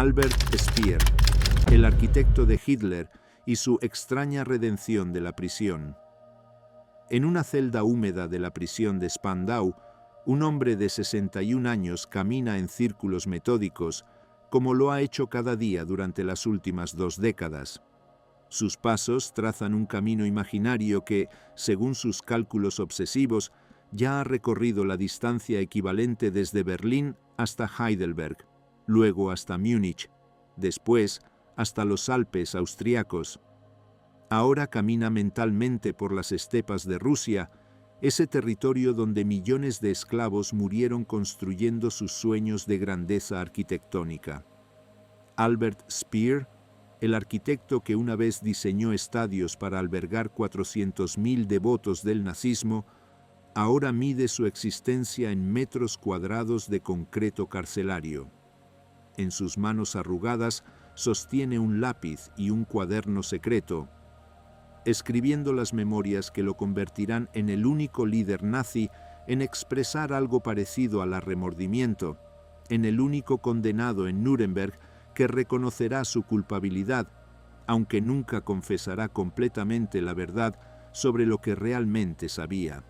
Albert Speer, el arquitecto de Hitler y su extraña redención de la prisión. En una celda húmeda de la prisión de Spandau, un hombre de 61 años camina en círculos metódicos, como lo ha hecho cada día durante las últimas 2 décadas. Sus pasos trazan un camino imaginario que, según sus cálculos obsesivos, ya ha recorrido la distancia equivalente desde Berlín hasta Heidelberg, luego hasta Múnich, después hasta los Alpes austriacos. Ahora camina mentalmente por las estepas de Rusia, ese territorio donde millones de esclavos murieron construyendo sus sueños de grandeza arquitectónica. Albert Speer, el arquitecto que una vez diseñó estadios para albergar 400.000 devotos del nazismo, ahora mide su existencia en metros cuadrados de concreto carcelario. En sus manos arrugadas sostiene un lápiz y un cuaderno secreto, escribiendo las memorias que lo convertirán en el único líder nazi en expresar algo parecido al remordimiento, en el único condenado en Nuremberg que reconocerá su culpabilidad, aunque nunca confesará completamente la verdad sobre lo que realmente sabía.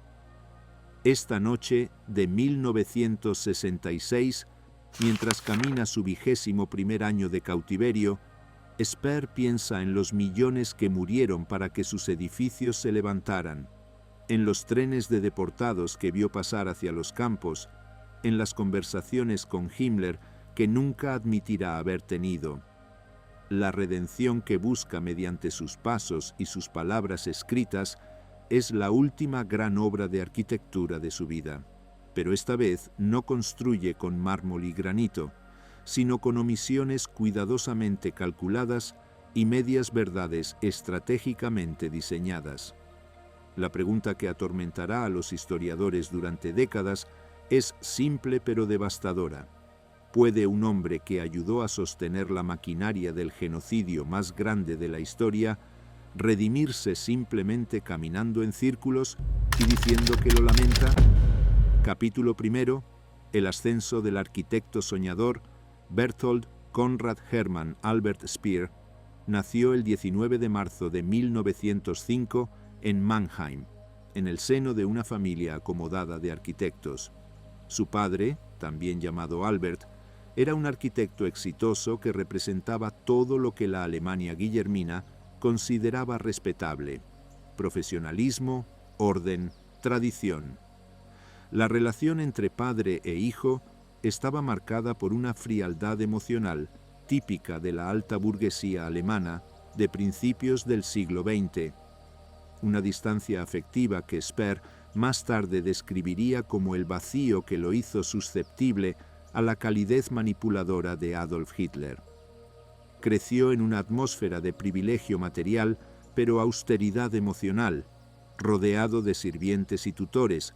Esta noche de 1966, mientras camina su 21º año de cautiverio, Speer piensa en los millones que murieron para que sus edificios se levantaran, en los trenes de deportados que vio pasar hacia los campos, en las conversaciones con Himmler que nunca admitirá haber tenido. La redención que busca mediante sus pasos y sus palabras escritas es la última gran obra de arquitectura de su vida, pero esta vez no construye con mármol y granito, sino con omisiones cuidadosamente calculadas y medias verdades estratégicamente diseñadas. La pregunta que atormentará a los historiadores durante décadas es simple pero devastadora. ¿Puede un hombre que ayudó a sostener la maquinaria del genocidio más grande de la historia redimirse simplemente caminando en círculos y diciendo que lo lamenta? Capítulo 1. El ascenso del arquitecto soñador Berthold Conrad Hermann Albert Speer nació el 19 de marzo de 1905 en Mannheim, en el seno de una familia acomodada de arquitectos. Su padre, también llamado Albert, era un arquitecto exitoso que representaba todo lo que la Alemania guillermina consideraba respetable: profesionalismo, orden, tradición. La relación entre padre e hijo estaba marcada por una frialdad emocional típica de la alta burguesía alemana de principios del siglo XX, una distancia afectiva que Speer más tarde describiría como el vacío que lo hizo susceptible a la calidez manipuladora de Adolf Hitler. Creció en una atmósfera de privilegio material, pero austeridad emocional, rodeado de sirvientes y tutores,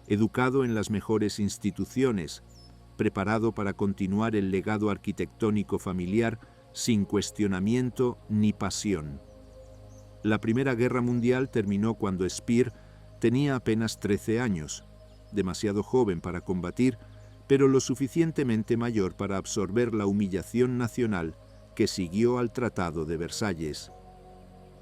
educado en las mejores instituciones, preparado para continuar el legado arquitectónico familiar sin cuestionamiento ni pasión. La Primera Guerra Mundial terminó cuando Speer tenía apenas 13 años, demasiado joven para combatir, pero lo suficientemente mayor para absorber la humillación nacional que siguió al Tratado de Versalles.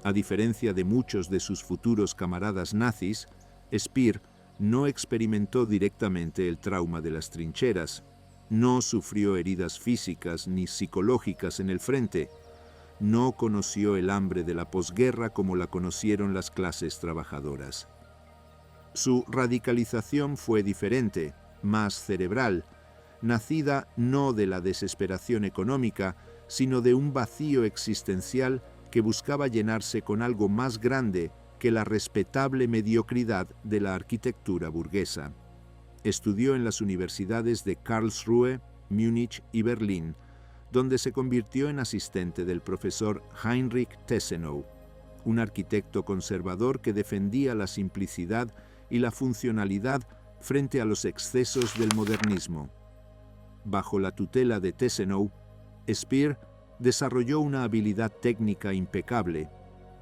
A diferencia de muchos de sus futuros camaradas nazis, Speer no experimentó directamente el trauma de las trincheras, no sufrió heridas físicas ni psicológicas en el frente, no conoció el hambre de la posguerra como la conocieron las clases trabajadoras. Su radicalización fue diferente, más cerebral, nacida no de la desesperación económica, sino de un vacío existencial que buscaba llenarse con algo más grande que la respetable mediocridad de la arquitectura burguesa. Estudió en las universidades de Karlsruhe, Múnich y Berlín, donde se convirtió en asistente del profesor Heinrich Tessenow, un arquitecto conservador que defendía la simplicidad y la funcionalidad frente a los excesos del modernismo. Bajo la tutela de Tessenow, Speer desarrolló una habilidad técnica impecable,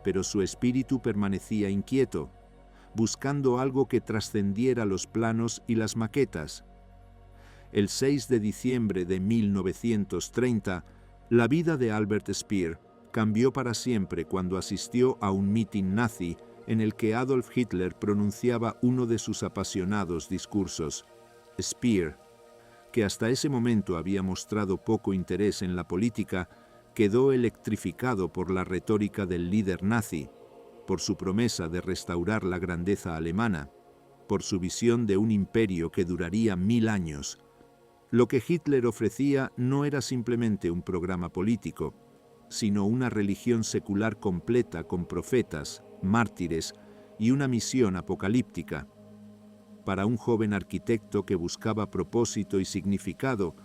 pero su espíritu permanecía inquieto, buscando algo que trascendiera los planos y las maquetas. El 6 de diciembre de 1930, La vida de Albert Speer cambió para siempre cuando asistió a un mitin nazi en el que Adolf Hitler pronunciaba uno de sus apasionados discursos. Speer, que hasta ese momento había mostrado poco interés en la política, quedó electrificado por la retórica del líder nazi, por su promesa de restaurar la grandeza alemana, por su visión de un imperio que duraría 1000 años. Lo que Hitler ofrecía no era simplemente un programa político, sino una religión secular completa con profetas, mártires y una misión apocalíptica. Para un joven arquitecto que buscaba propósito y significado,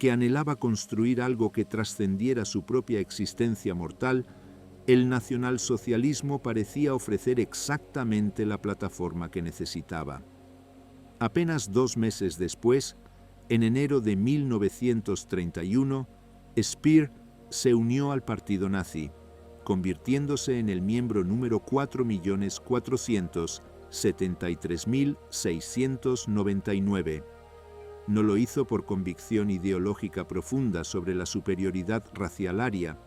que anhelaba construir algo que trascendiera su propia existencia mortal, el nacionalsocialismo parecía ofrecer exactamente la plataforma que necesitaba. Apenas 2 meses después, en enero de 1931, Speer se unió al partido nazi, convirtiéndose en el miembro número 4.473.699. No lo hizo por convicción ideológica profunda sobre la superioridad racial aria,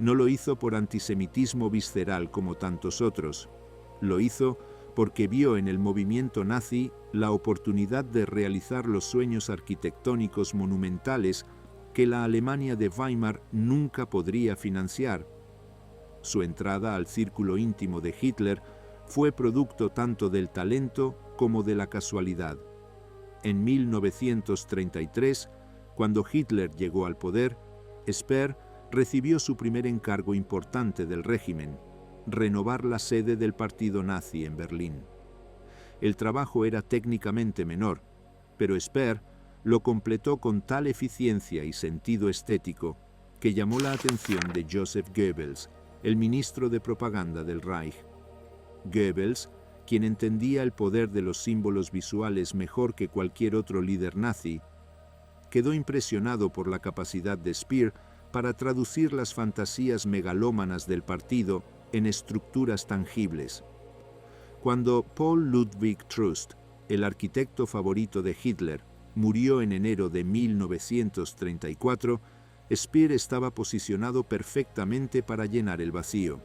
no lo hizo por antisemitismo visceral como tantos otros, lo hizo porque vio en el movimiento nazi la oportunidad de realizar los sueños arquitectónicos monumentales que la Alemania de Weimar nunca podría financiar. Su entrada al círculo íntimo de Hitler fue producto tanto del talento como de la casualidad. En 1933, cuando Hitler llegó al poder, Speer recibió su primer encargo importante del régimen: renovar la sede del partido nazi en Berlín. El trabajo era técnicamente menor, pero Speer lo completó con tal eficiencia y sentido estético que llamó la atención de Joseph Goebbels, el ministro de propaganda del Reich. Goebbels, quien entendía el poder de los símbolos visuales mejor que cualquier otro líder nazi, quedó impresionado por la capacidad de Speer para traducir las fantasías megalómanas del partido en estructuras tangibles. Cuando Paul Ludwig Trust, el arquitecto favorito de Hitler, murió en enero de 1934, Speer estaba posicionado perfectamente para llenar el vacío.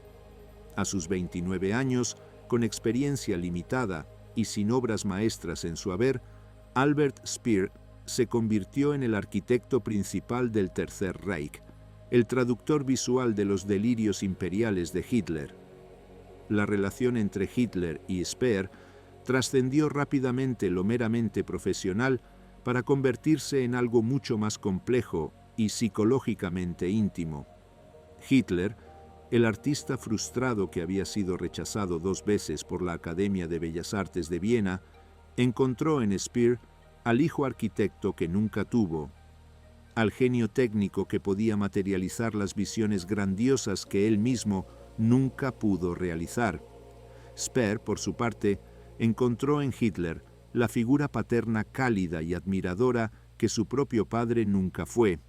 A sus 29 años, con experiencia limitada y sin obras maestras en su haber, Albert Speer se convirtió en el arquitecto principal del Tercer Reich, el traductor visual de los delirios imperiales de Hitler. La relación entre Hitler y Speer trascendió rápidamente lo meramente profesional para convertirse en algo mucho más complejo y psicológicamente íntimo. Hitler, el artista frustrado que había sido rechazado 2 veces por la Academia de Bellas Artes de Viena, encontró en Speer al hijo arquitecto que nunca tuvo, al genio técnico que podía materializar las visiones grandiosas que él mismo nunca pudo realizar. Speer, por su parte, encontró en Hitler la figura paterna cálida y admiradora que su propio padre nunca fue,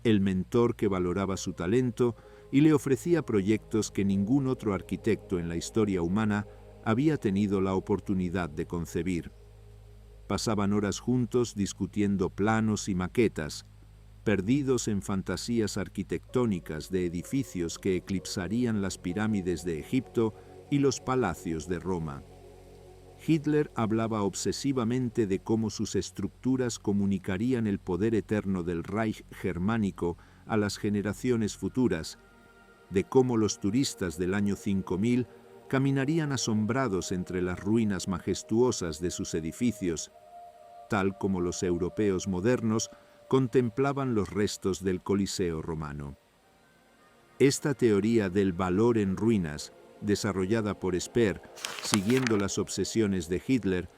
el mentor que valoraba su talento y le ofrecía proyectos que ningún otro arquitecto en la historia humana había tenido la oportunidad de concebir. Pasaban horas juntos discutiendo planos y maquetas, perdidos en fantasías arquitectónicas de edificios que eclipsarían las pirámides de Egipto y los palacios de Roma. Hitler hablaba obsesivamente de cómo sus estructuras comunicarían el poder eterno del Reich germánico a las generaciones futuras, de cómo los turistas del año 5000 caminarían asombrados entre las ruinas majestuosas de sus edificios, tal como los europeos modernos contemplaban los restos del Coliseo romano. Esta teoría del valor en ruinas, desarrollada por Speer, siguiendo las obsesiones de Hitler,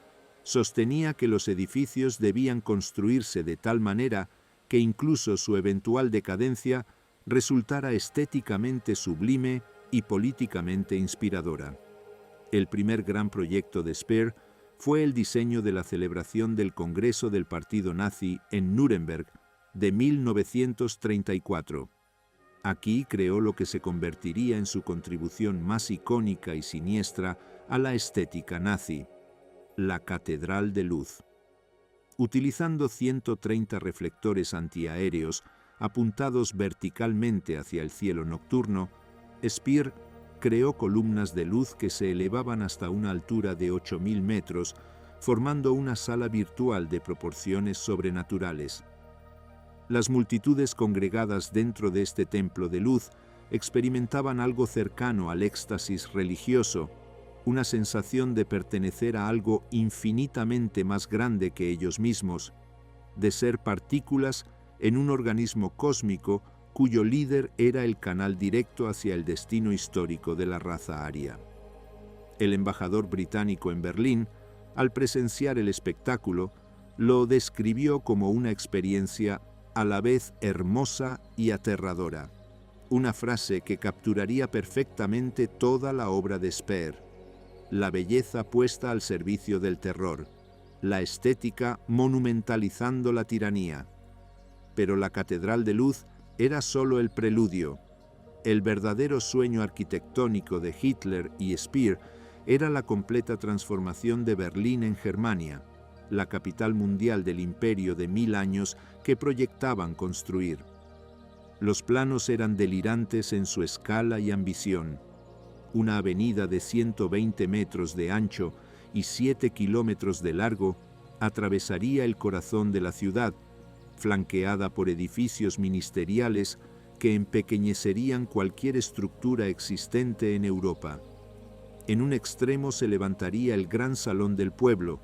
sostenía que los edificios debían construirse de tal manera que incluso su eventual decadencia resultara estéticamente sublime y políticamente inspiradora. El primer gran proyecto de Speer fue el diseño de la celebración del Congreso del Partido Nazi en Nuremberg de 1934. Aquí creó lo que se convertiría en su contribución más icónica y siniestra a la estética nazi, la Catedral de Luz. Utilizando 130 reflectores antiaéreos, apuntados verticalmente hacia el cielo nocturno, Speer creó columnas de luz que se elevaban hasta una altura de 8.000 metros, formando una sala virtual de proporciones sobrenaturales. Las multitudes congregadas dentro de este templo de luz experimentaban algo cercano al éxtasis religioso, una sensación de pertenecer a algo infinitamente más grande que ellos mismos, de ser partículas en un organismo cósmico cuyo líder era el canal directo hacia el destino histórico de la raza aria. El embajador británico en Berlín, al presenciar el espectáculo, lo describió como una experiencia a la vez hermosa y aterradora, una frase que capturaría perfectamente toda la obra de Speer: la belleza puesta al servicio del terror, la estética monumentalizando la tiranía. Pero la Catedral de Luz era solo el preludio. El verdadero sueño arquitectónico de Hitler y Speer era la completa transformación de Berlín en Germania, la capital mundial del imperio de 1000 años que proyectaban construir. Los planos eran delirantes en su escala y ambición. Una avenida de 120 metros de ancho y 7 kilómetros de largo atravesaría el corazón de la ciudad, flanqueada por edificios ministeriales que empequeñecerían cualquier estructura existente en Europa. En un extremo se levantaría el Gran Salón del Pueblo,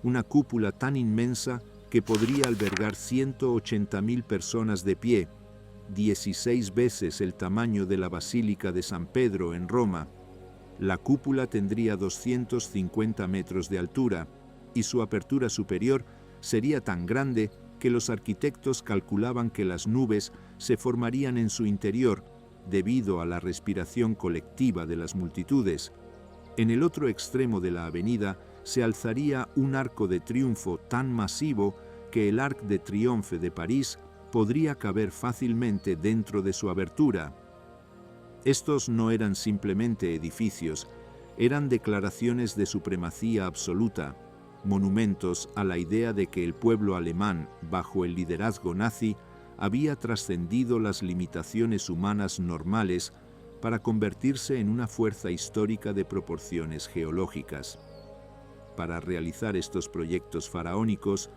una cúpula tan inmensa que podría albergar 180.000 personas de pie, 16 veces el tamaño de la Basílica de San Pedro en Roma. La cúpula tendría 250 metros de altura y su apertura superior sería tan grande que los arquitectos calculaban que las nubes se formarían en su interior debido a la respiración colectiva de las multitudes. En el otro extremo de la avenida se alzaría un arco de triunfo tan masivo que el Arc de Triomphe de París podría caber fácilmente dentro de su abertura. Estos no eran simplemente edificios, eran declaraciones de supremacía absoluta, monumentos a la idea de que el pueblo alemán, bajo el liderazgo nazi, había trascendido las limitaciones humanas normales para convertirse en una fuerza histórica de proporciones geológicas. Para realizar estos proyectos faraónicos,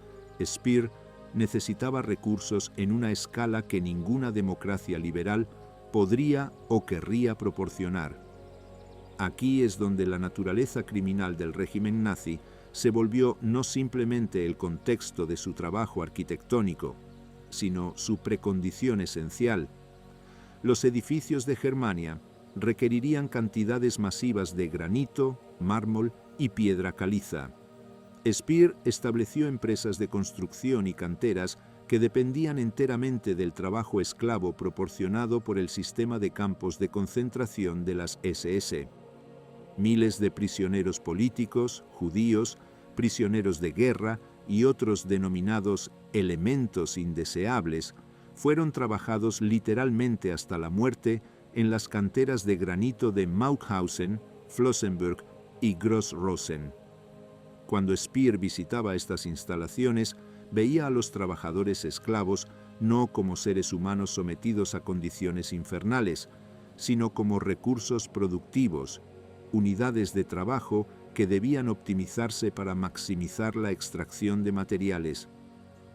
Speer necesitaba recursos en una escala que ninguna democracia liberal podría o querría proporcionar. Aquí es donde la naturaleza criminal del régimen nazi se volvió no simplemente el contexto de su trabajo arquitectónico, sino su precondición esencial. Los edificios de Germania requerirían cantidades masivas de granito, mármol y piedra caliza. Speer estableció empresas de construcción y canteras que dependían enteramente del trabajo esclavo proporcionado por el sistema de campos de concentración de las SS. Miles de prisioneros políticos, judíos, prisioneros de guerra y otros denominados elementos indeseables fueron trabajados literalmente hasta la muerte en las canteras de granito de Mauthausen, Flossenbürg y Gross-Rosen. Cuando Speer visitaba estas instalaciones, veía a los trabajadores esclavos no como seres humanos sometidos a condiciones infernales, sino como recursos productivos, unidades de trabajo que debían optimizarse para maximizar la extracción de materiales.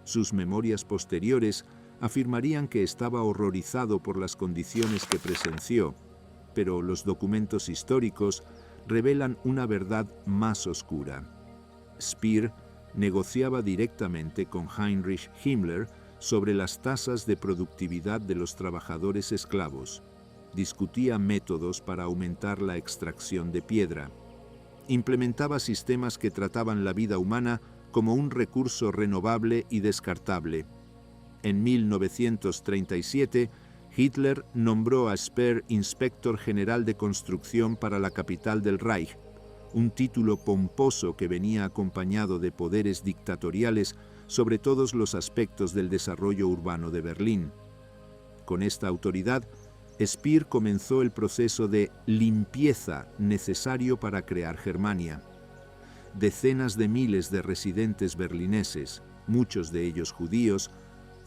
Sus memorias posteriores afirmarían que estaba horrorizado por las condiciones que presenció, pero los documentos históricos revelan una verdad más oscura. Speer negociaba directamente con Heinrich Himmler sobre las tasas de productividad de los trabajadores esclavos. Discutía métodos para aumentar la extracción de piedra. Implementaba sistemas que trataban la vida humana como un recurso renovable y descartable. En 1937, Hitler nombró a Speer inspector general de construcción para la capital del Reich, un título pomposo que venía acompañado de poderes dictatoriales sobre todos los aspectos del desarrollo urbano de Berlín. Con esta autoridad, Speer comenzó el proceso de limpieza necesario para crear Germania. Decenas de miles de residentes berlineses, muchos de ellos judíos,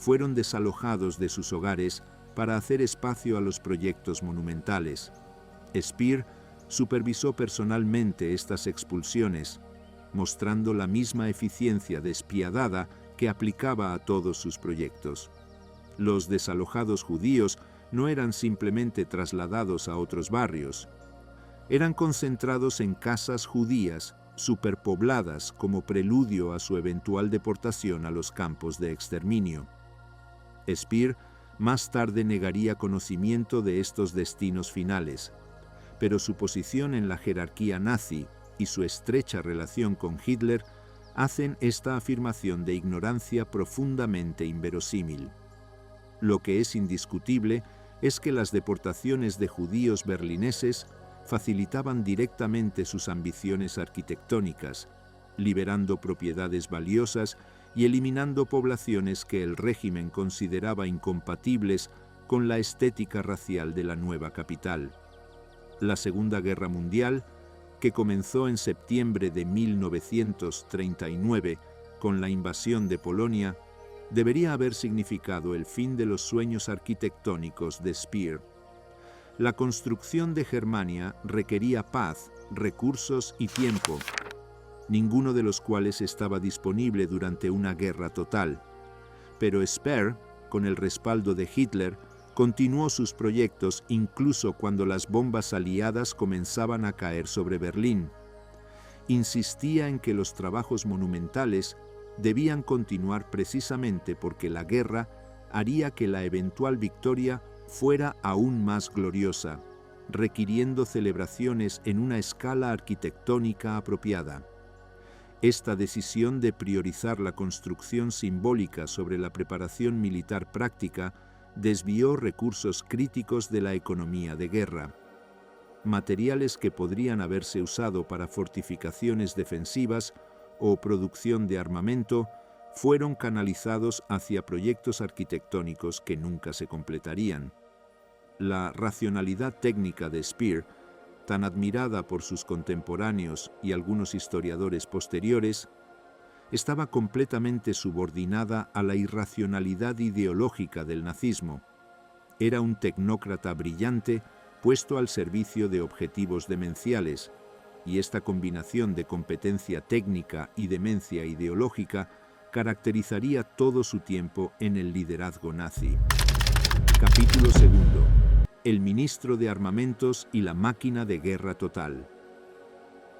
fueron desalojados de sus hogares para hacer espacio a los proyectos monumentales. Speer supervisó personalmente estas expulsiones, mostrando la misma eficiencia despiadada que aplicaba a todos sus proyectos. Los desalojados judíos no eran simplemente trasladados a otros barrios. Eran concentrados en casas judías superpobladas como preludio a su eventual deportación a los campos de exterminio. Speer más tarde negaría conocimiento de estos destinos finales, pero su posición en la jerarquía nazi y su estrecha relación con Hitler hacen esta afirmación de ignorancia profundamente inverosímil. Lo que es indiscutible es que las deportaciones de judíos berlineses facilitaban directamente sus ambiciones arquitectónicas, liberando propiedades valiosas y eliminando poblaciones que el régimen consideraba incompatibles con la estética racial de la nueva capital. La Segunda Guerra Mundial, que comenzó en septiembre de 1939 con la invasión de Polonia, debería haber significado el fin de los sueños arquitectónicos de Speer. La construcción de Germania requería paz, recursos y tiempo, ninguno de los cuales estaba disponible durante una guerra total. Pero Speer, con el respaldo de Hitler, continuó sus proyectos incluso cuando las bombas aliadas comenzaban a caer sobre Berlín. Insistía en que los trabajos monumentales debían continuar precisamente porque la guerra haría que la eventual victoria fuera aún más gloriosa, requiriendo celebraciones en una escala arquitectónica apropiada. Esta decisión de priorizar la construcción simbólica sobre la preparación militar práctica desvió recursos críticos de la economía de guerra. Materiales que podrían haberse usado para fortificaciones defensivas o producción de armamento fueron canalizados hacia proyectos arquitectónicos que nunca se completarían. La racionalidad técnica de Speer, tan admirada por sus contemporáneos y algunos historiadores posteriores, estaba completamente subordinada a la irracionalidad ideológica del nazismo. Era un tecnócrata brillante puesto al servicio de objetivos demenciales, y esta combinación de competencia técnica y demencia ideológica caracterizaría todo su tiempo en el liderazgo nazi. Capítulo 2. El ministro de Armamentos y la máquina de guerra total.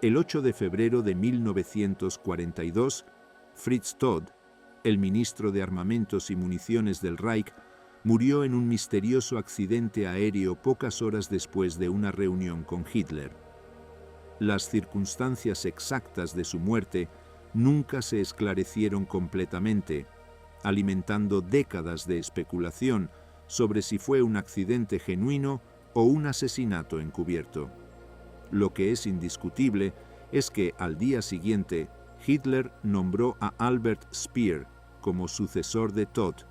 El 8 de febrero de 1942, Fritz Todt, el ministro de Armamentos y Municiones del Reich, murió en un misterioso accidente aéreo pocas horas después de una reunión con Hitler. Las circunstancias exactas de su muerte nunca se esclarecieron completamente, alimentando décadas de especulación sobre si fue un accidente genuino o un asesinato encubierto. Lo que es indiscutible es que al día siguiente Hitler nombró a Albert Speer como sucesor de Todt,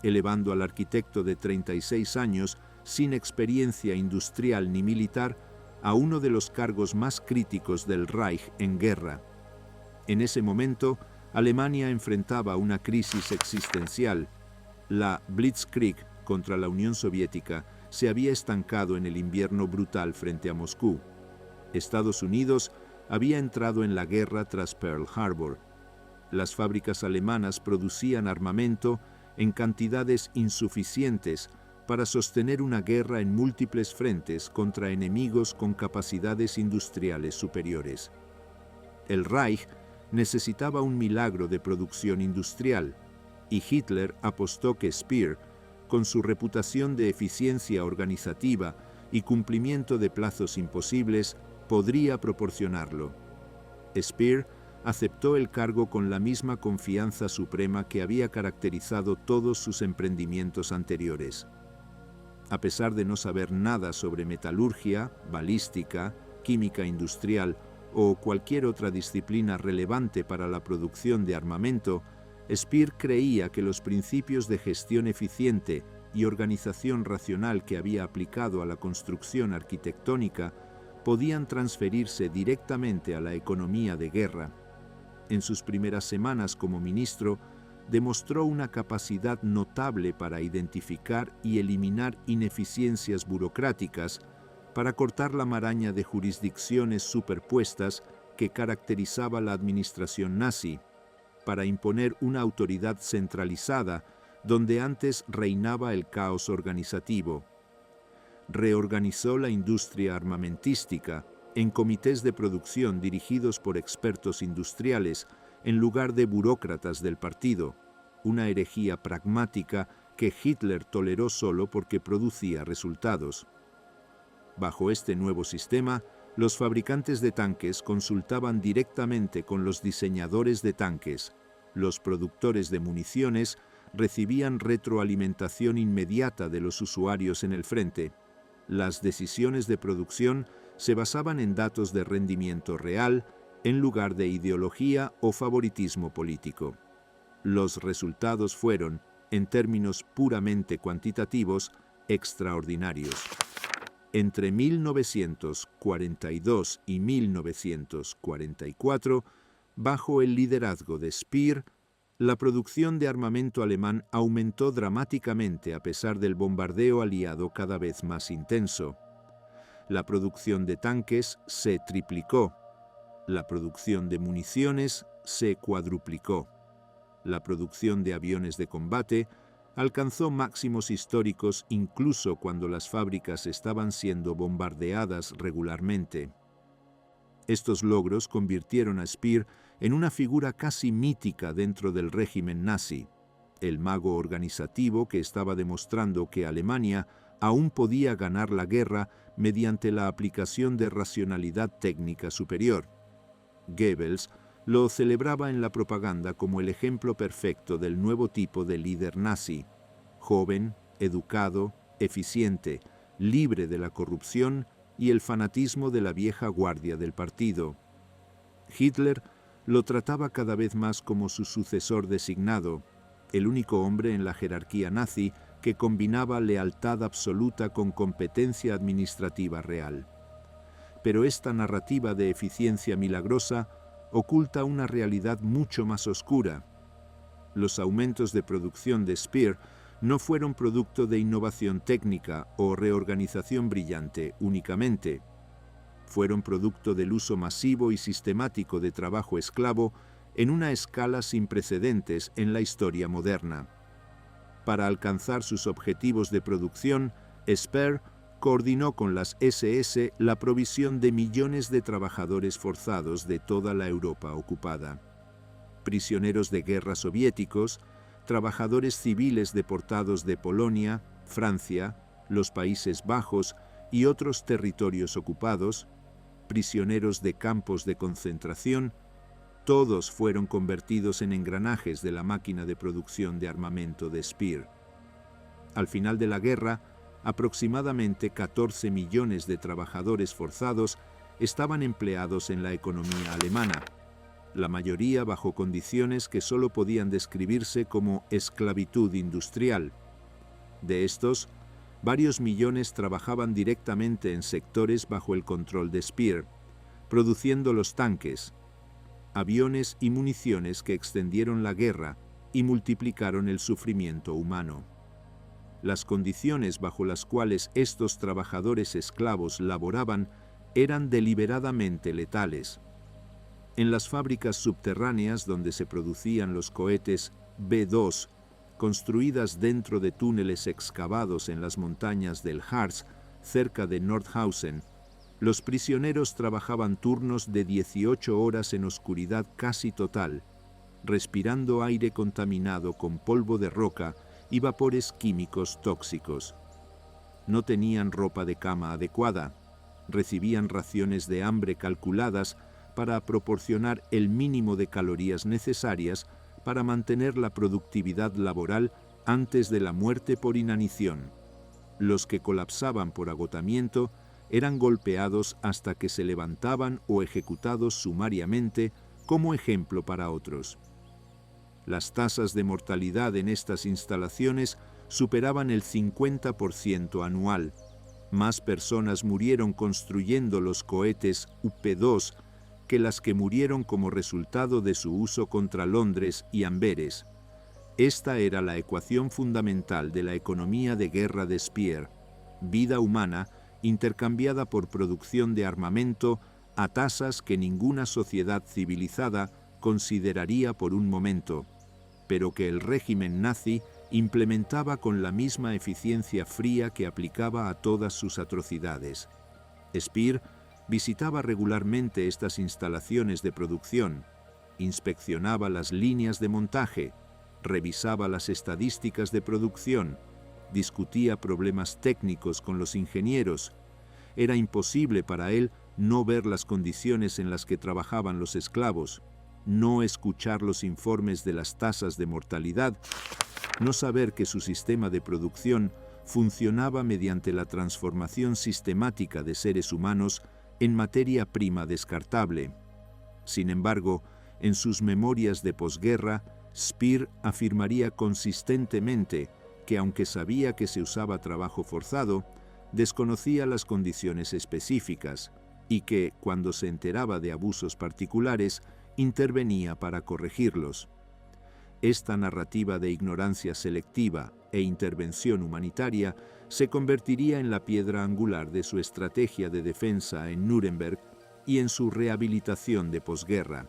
elevando al arquitecto de 36 años sin experiencia industrial ni militar a uno de los cargos más críticos del Reich en guerra. En ese momento, Alemania enfrentaba una crisis existencial. La Blitzkrieg contra la Unión Soviética se había estancado en el invierno brutal frente a Moscú. Estados Unidos había entrado en la guerra tras Pearl Harbor. Las fábricas alemanas producían armamento en cantidades insuficientes para sostener una guerra en múltiples frentes contra enemigos con capacidades industriales superiores. El Reich necesitaba un milagro de producción industrial, y Hitler apostó que Speer, con su reputación de eficiencia organizativa y cumplimiento de plazos imposibles, podría proporcionarlo. Speer aceptó el cargo con la misma confianza suprema que había caracterizado todos sus emprendimientos anteriores. A pesar de no saber nada sobre metalurgia, balística, química industrial o cualquier otra disciplina relevante para la producción de armamento, Speer creía que los principios de gestión eficiente y organización racional que había aplicado a la construcción arquitectónica podían transferirse directamente a la economía de guerra. En sus primeras semanas como ministro, demostró una capacidad notable para identificar y eliminar ineficiencias burocráticas, para cortar la maraña de jurisdicciones superpuestas que caracterizaba la administración nazi, para imponer una autoridad centralizada donde antes reinaba el caos organizativo. Reorganizó la industria armamentística en comités de producción dirigidos por expertos industriales en lugar de burócratas del partido, una herejía pragmática que Hitler toleró solo porque producía resultados. Bajo este nuevo sistema, los fabricantes de tanques consultaban directamente con los diseñadores de tanques. Los productores de municiones recibían retroalimentación inmediata de los usuarios en el frente. Las decisiones de producción se basaban en datos de rendimiento real en lugar de ideología o favoritismo político. Los resultados fueron, en términos puramente cuantitativos, extraordinarios. Entre 1942 y 1944, bajo el liderazgo de Speer, la producción de armamento alemán aumentó dramáticamente a pesar del bombardeo aliado cada vez más intenso. La producción de tanques se triplicó. La producción de municiones se cuadruplicó. La producción de aviones de combate alcanzó máximos históricos incluso cuando las fábricas estaban siendo bombardeadas regularmente. Estos logros convirtieron a Speer en una figura casi mítica dentro del régimen nazi, el mago organizativo que estaba demostrando que Alemania aún podía ganar la guerra mediante la aplicación de racionalidad técnica superior. Goebbels lo celebraba en la propaganda como el ejemplo perfecto del nuevo tipo de líder nazi, joven, educado, eficiente, libre de la corrupción y el fanatismo de la vieja guardia del partido. Hitler lo trataba cada vez más como su sucesor designado, el único hombre en la jerarquía nazi que combinaba lealtad absoluta con competencia administrativa real. Pero esta narrativa de eficiencia milagrosa oculta una realidad mucho más oscura. Los aumentos de producción de Speer no fueron producto de innovación técnica o reorganización brillante únicamente. Fueron producto del uso masivo y sistemático de trabajo esclavo en una escala sin precedentes en la historia moderna. Para alcanzar sus objetivos de producción, Speer coordinó con las SS la provisión de millones de trabajadores forzados de toda la Europa ocupada. Prisioneros de guerra soviéticos, trabajadores civiles deportados de Polonia, Francia, los Países Bajos y otros territorios ocupados, prisioneros de campos de concentración, todos fueron convertidos en engranajes de la máquina de producción de armamento de Speer. Al final de la guerra, aproximadamente 14 millones de trabajadores forzados estaban empleados en la economía alemana, la mayoría bajo condiciones que solo podían describirse como esclavitud industrial. De estos, varios millones trabajaban directamente en sectores bajo el control de Speer, produciendo los tanques, aviones y municiones que extendieron la guerra y multiplicaron el sufrimiento humano. Las condiciones bajo las cuales estos trabajadores esclavos laboraban eran deliberadamente letales. En las fábricas subterráneas donde se producían los cohetes B-2, construidas dentro de túneles excavados en las montañas del Harz, cerca de Nordhausen, los prisioneros trabajaban turnos de 18 horas en oscuridad casi total, respirando aire contaminado con polvo de roca y vapores químicos tóxicos. No tenían ropa de cama adecuada, recibían raciones de hambre calculadas para proporcionar el mínimo de calorías necesarias para mantener la productividad laboral antes de la muerte por inanición. Los que colapsaban por agotamiento eran golpeados hasta que se levantaban o ejecutados sumariamente como ejemplo para otros. Las tasas de mortalidad en estas instalaciones superaban el 50% anual. Más personas murieron construyendo los cohetes UP-2 que las que murieron como resultado de su uso contra Londres y Amberes. Esta era la ecuación fundamental de la economía de guerra de Speer: vida humana intercambiada por producción de armamento a tasas que ninguna sociedad civilizada consideraría por un momento, pero que el régimen nazi implementaba con la misma eficiencia fría que aplicaba a todas sus atrocidades. Speer visitaba regularmente estas instalaciones de producción, inspeccionaba las líneas de montaje, revisaba las estadísticas de producción, discutía problemas técnicos con los ingenieros. Era imposible para él no ver las condiciones en las que trabajaban los esclavos, no escuchar los informes de las tasas de mortalidad, no saber que su sistema de producción funcionaba mediante la transformación sistemática de seres humanos en materia prima descartable. Sin embargo, en sus memorias de posguerra, Speer afirmaría consistentemente que, aunque sabía que se usaba trabajo forzado, desconocía las condiciones específicas y que, cuando se enteraba de abusos particulares, intervenía para corregirlos. Esta narrativa de ignorancia selectiva e intervención humanitaria se convertiría en la piedra angular de su estrategia de defensa en Nuremberg y en su rehabilitación de posguerra.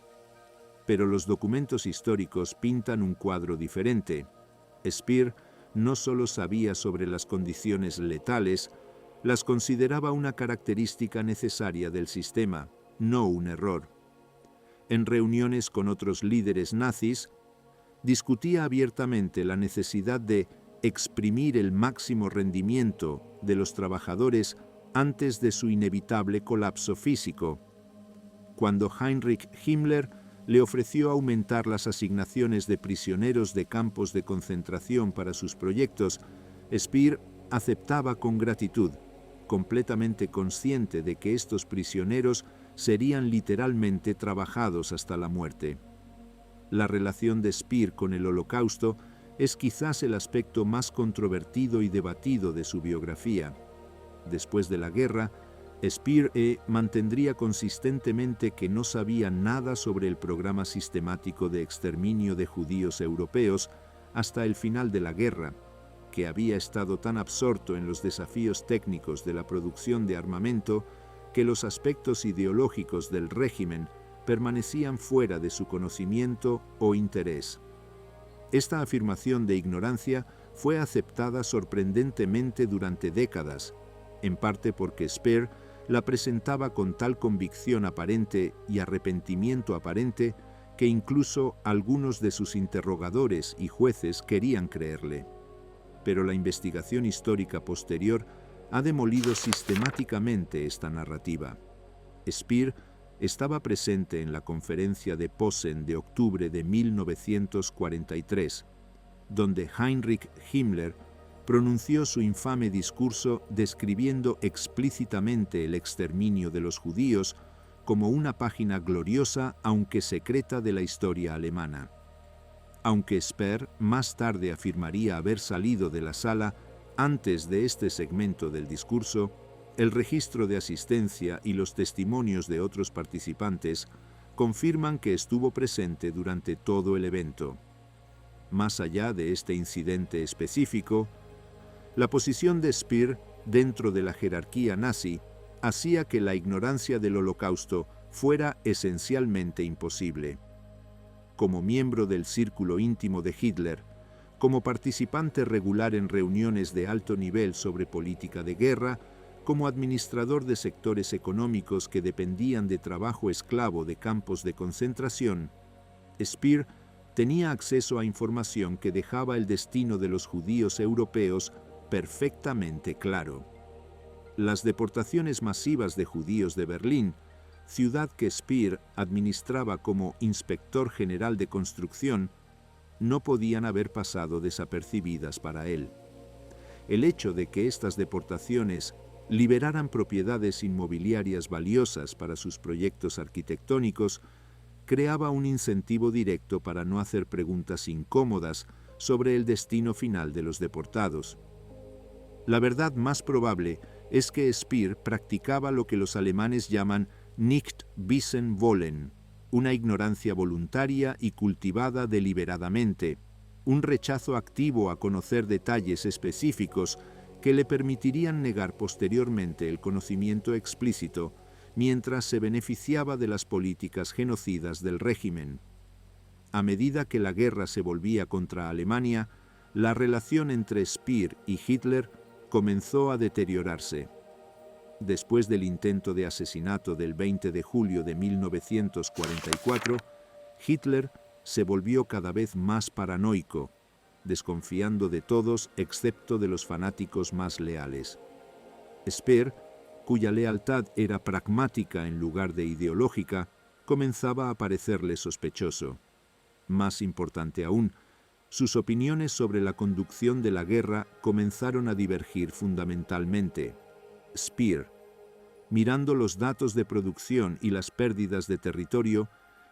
Pero los documentos históricos pintan un cuadro diferente. Speer no solo sabía sobre las condiciones letales, las consideraba una característica necesaria del sistema, no un error. En reuniones con otros líderes nazis, discutía abiertamente la necesidad de exprimir el máximo rendimiento de los trabajadores antes de su inevitable colapso físico. Cuando Heinrich Himmler le ofreció aumentar las asignaciones de prisioneros de campos de concentración para sus proyectos, Speer aceptaba con gratitud, completamente consciente de que estos prisioneros serían literalmente trabajados hasta la muerte. La relación de Speer con el Holocausto es quizás el aspecto más controvertido y debatido de su biografía. Después de la guerra, Speer mantendría consistentemente que no sabía nada sobre el programa sistemático de exterminio de judíos europeos hasta el final de la guerra, que había estado tan absorto en los desafíos técnicos de la producción de armamento que los aspectos ideológicos del régimen permanecían fuera de su conocimiento o interés. Esta afirmación de ignorancia fue aceptada sorprendentemente durante décadas, en parte porque Speer la presentaba con tal convicción aparente y arrepentimiento aparente que incluso algunos de sus interrogadores y jueces querían creerle. Pero la investigación histórica posterior ha demolido sistemáticamente esta narrativa. Speer estaba presente en la conferencia de Posen de octubre de 1943, donde Heinrich Himmler pronunció su infame discurso describiendo explícitamente el exterminio de los judíos como una página gloriosa aunque secreta de la historia alemana. Aunque Speer más tarde afirmaría haber salido de la sala antes de este segmento del discurso, el registro de asistencia y los testimonios de otros participantes confirman que estuvo presente durante todo el evento. Más allá de este incidente específico, la posición de Speer dentro de la jerarquía nazi hacía que la ignorancia del Holocausto fuera esencialmente imposible. Como miembro del círculo íntimo de Hitler, como participante regular en reuniones de alto nivel sobre política de guerra, como administrador de sectores económicos que dependían de trabajo esclavo de campos de concentración, Speer tenía acceso a información que dejaba el destino de los judíos europeos perfectamente claro. Las deportaciones masivas de judíos de Berlín, ciudad que Speer administraba como inspector general de construcción, no podían haber pasado desapercibidas para él. El hecho de que estas deportaciones liberaran propiedades inmobiliarias valiosas para sus proyectos arquitectónicos creaba un incentivo directo para no hacer preguntas incómodas sobre el destino final de los deportados. La verdad más probable es que Speer practicaba lo que los alemanes llaman nicht wissen wollen, una ignorancia voluntaria y cultivada deliberadamente, un rechazo activo a conocer detalles específicos que le permitirían negar posteriormente el conocimiento explícito, mientras se beneficiaba de las políticas genocidas del régimen. A medida que la guerra se volvía contra Alemania, la relación entre Speer y Hitler comenzó a deteriorarse. Después del intento de asesinato del 20 de julio de 1944, Hitler se volvió cada vez más paranoico, desconfiando de todos excepto de los fanáticos más leales. Speer, cuya lealtad era pragmática en lugar de ideológica, comenzaba a parecerle sospechoso. Más importante aún, sus opiniones sobre la conducción de la guerra comenzaron a divergir fundamentalmente. Speer, mirando los datos de producción y las pérdidas de territorio,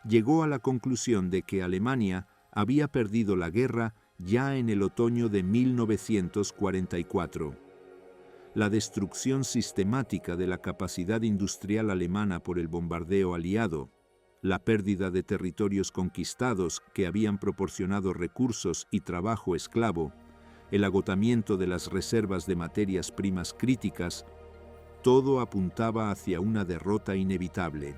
llegó a la conclusión de que Alemania había perdido la guerra ya en el otoño de 1944. La destrucción sistemática de la capacidad industrial alemana por el bombardeo aliado, la pérdida de territorios conquistados que habían proporcionado recursos y trabajo esclavo, el agotamiento de las reservas de materias primas críticas, todo apuntaba hacia una derrota inevitable.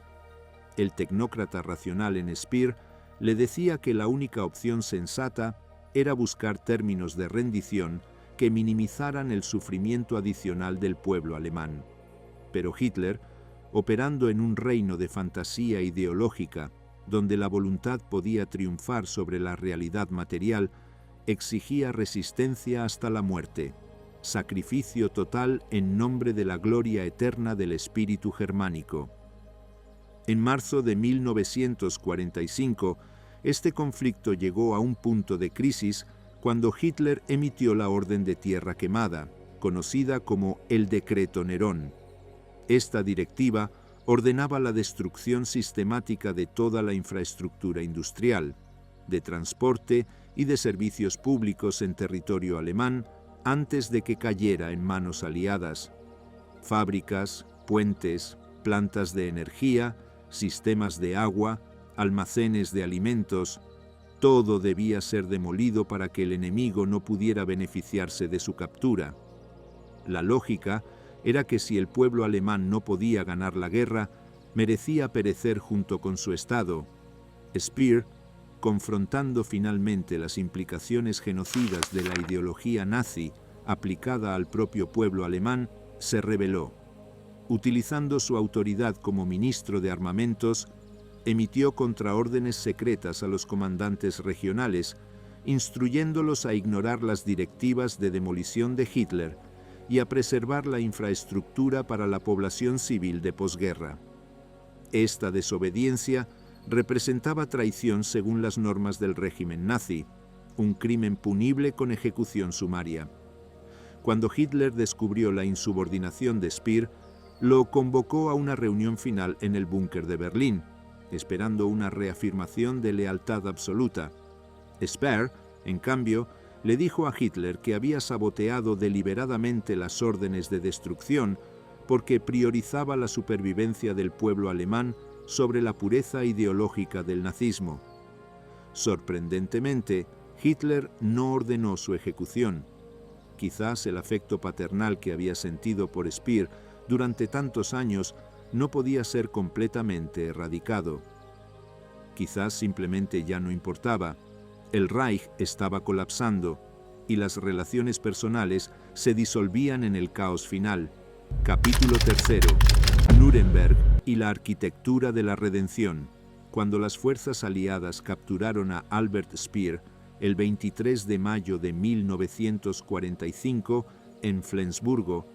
El tecnócrata racional en Speer le decía que la única opción sensata era buscar términos de rendición que minimizaran el sufrimiento adicional del pueblo alemán. Pero Hitler, operando en un reino de fantasía ideológica, donde la voluntad podía triunfar sobre la realidad material, exigía resistencia hasta la muerte, sacrificio total en nombre de la gloria eterna del espíritu germánico. En marzo de 1945, este conflicto llegó a un punto de crisis cuando Hitler emitió la Orden de Tierra Quemada, conocida como el Decreto Nerón. Esta directiva ordenaba la destrucción sistemática de toda la infraestructura industrial, de transporte y de servicios públicos en territorio alemán antes de que cayera en manos aliadas. Fábricas, puentes, plantas de energía, sistemas de agua, almacenes de alimentos, todo debía ser demolido para que el enemigo no pudiera beneficiarse de su captura. La lógica era que si el pueblo alemán no podía ganar la guerra, merecía perecer junto con su Estado. Speer, confrontando finalmente las implicaciones genocidas de la ideología nazi aplicada al propio pueblo alemán, se rebeló. Utilizando su autoridad como ministro de armamentos, emitió contraórdenes secretas a los comandantes regionales, instruyéndolos a ignorar las directivas de demolición de Hitler y a preservar la infraestructura para la población civil de posguerra. Esta desobediencia representaba traición según las normas del régimen nazi, un crimen punible con ejecución sumaria. Cuando Hitler descubrió la insubordinación de Speer, lo convocó a una reunión final en el búnker de Berlín, esperando una reafirmación de lealtad absoluta. Speer, en cambio, le dijo a Hitler que había saboteado deliberadamente las órdenes de destrucción porque priorizaba la supervivencia del pueblo alemán sobre la pureza ideológica del nazismo. Sorprendentemente, Hitler no ordenó su ejecución. Quizás el afecto paternal que había sentido por Speer durante tantos años no podía ser completamente erradicado. Quizás simplemente ya no importaba. El Reich estaba colapsando y las relaciones personales se disolvían en el caos final. Capítulo 3. Nuremberg y la arquitectura de la redención. Cuando las fuerzas aliadas capturaron a Albert Speer el 23 de mayo de 1945 en Flensburgo,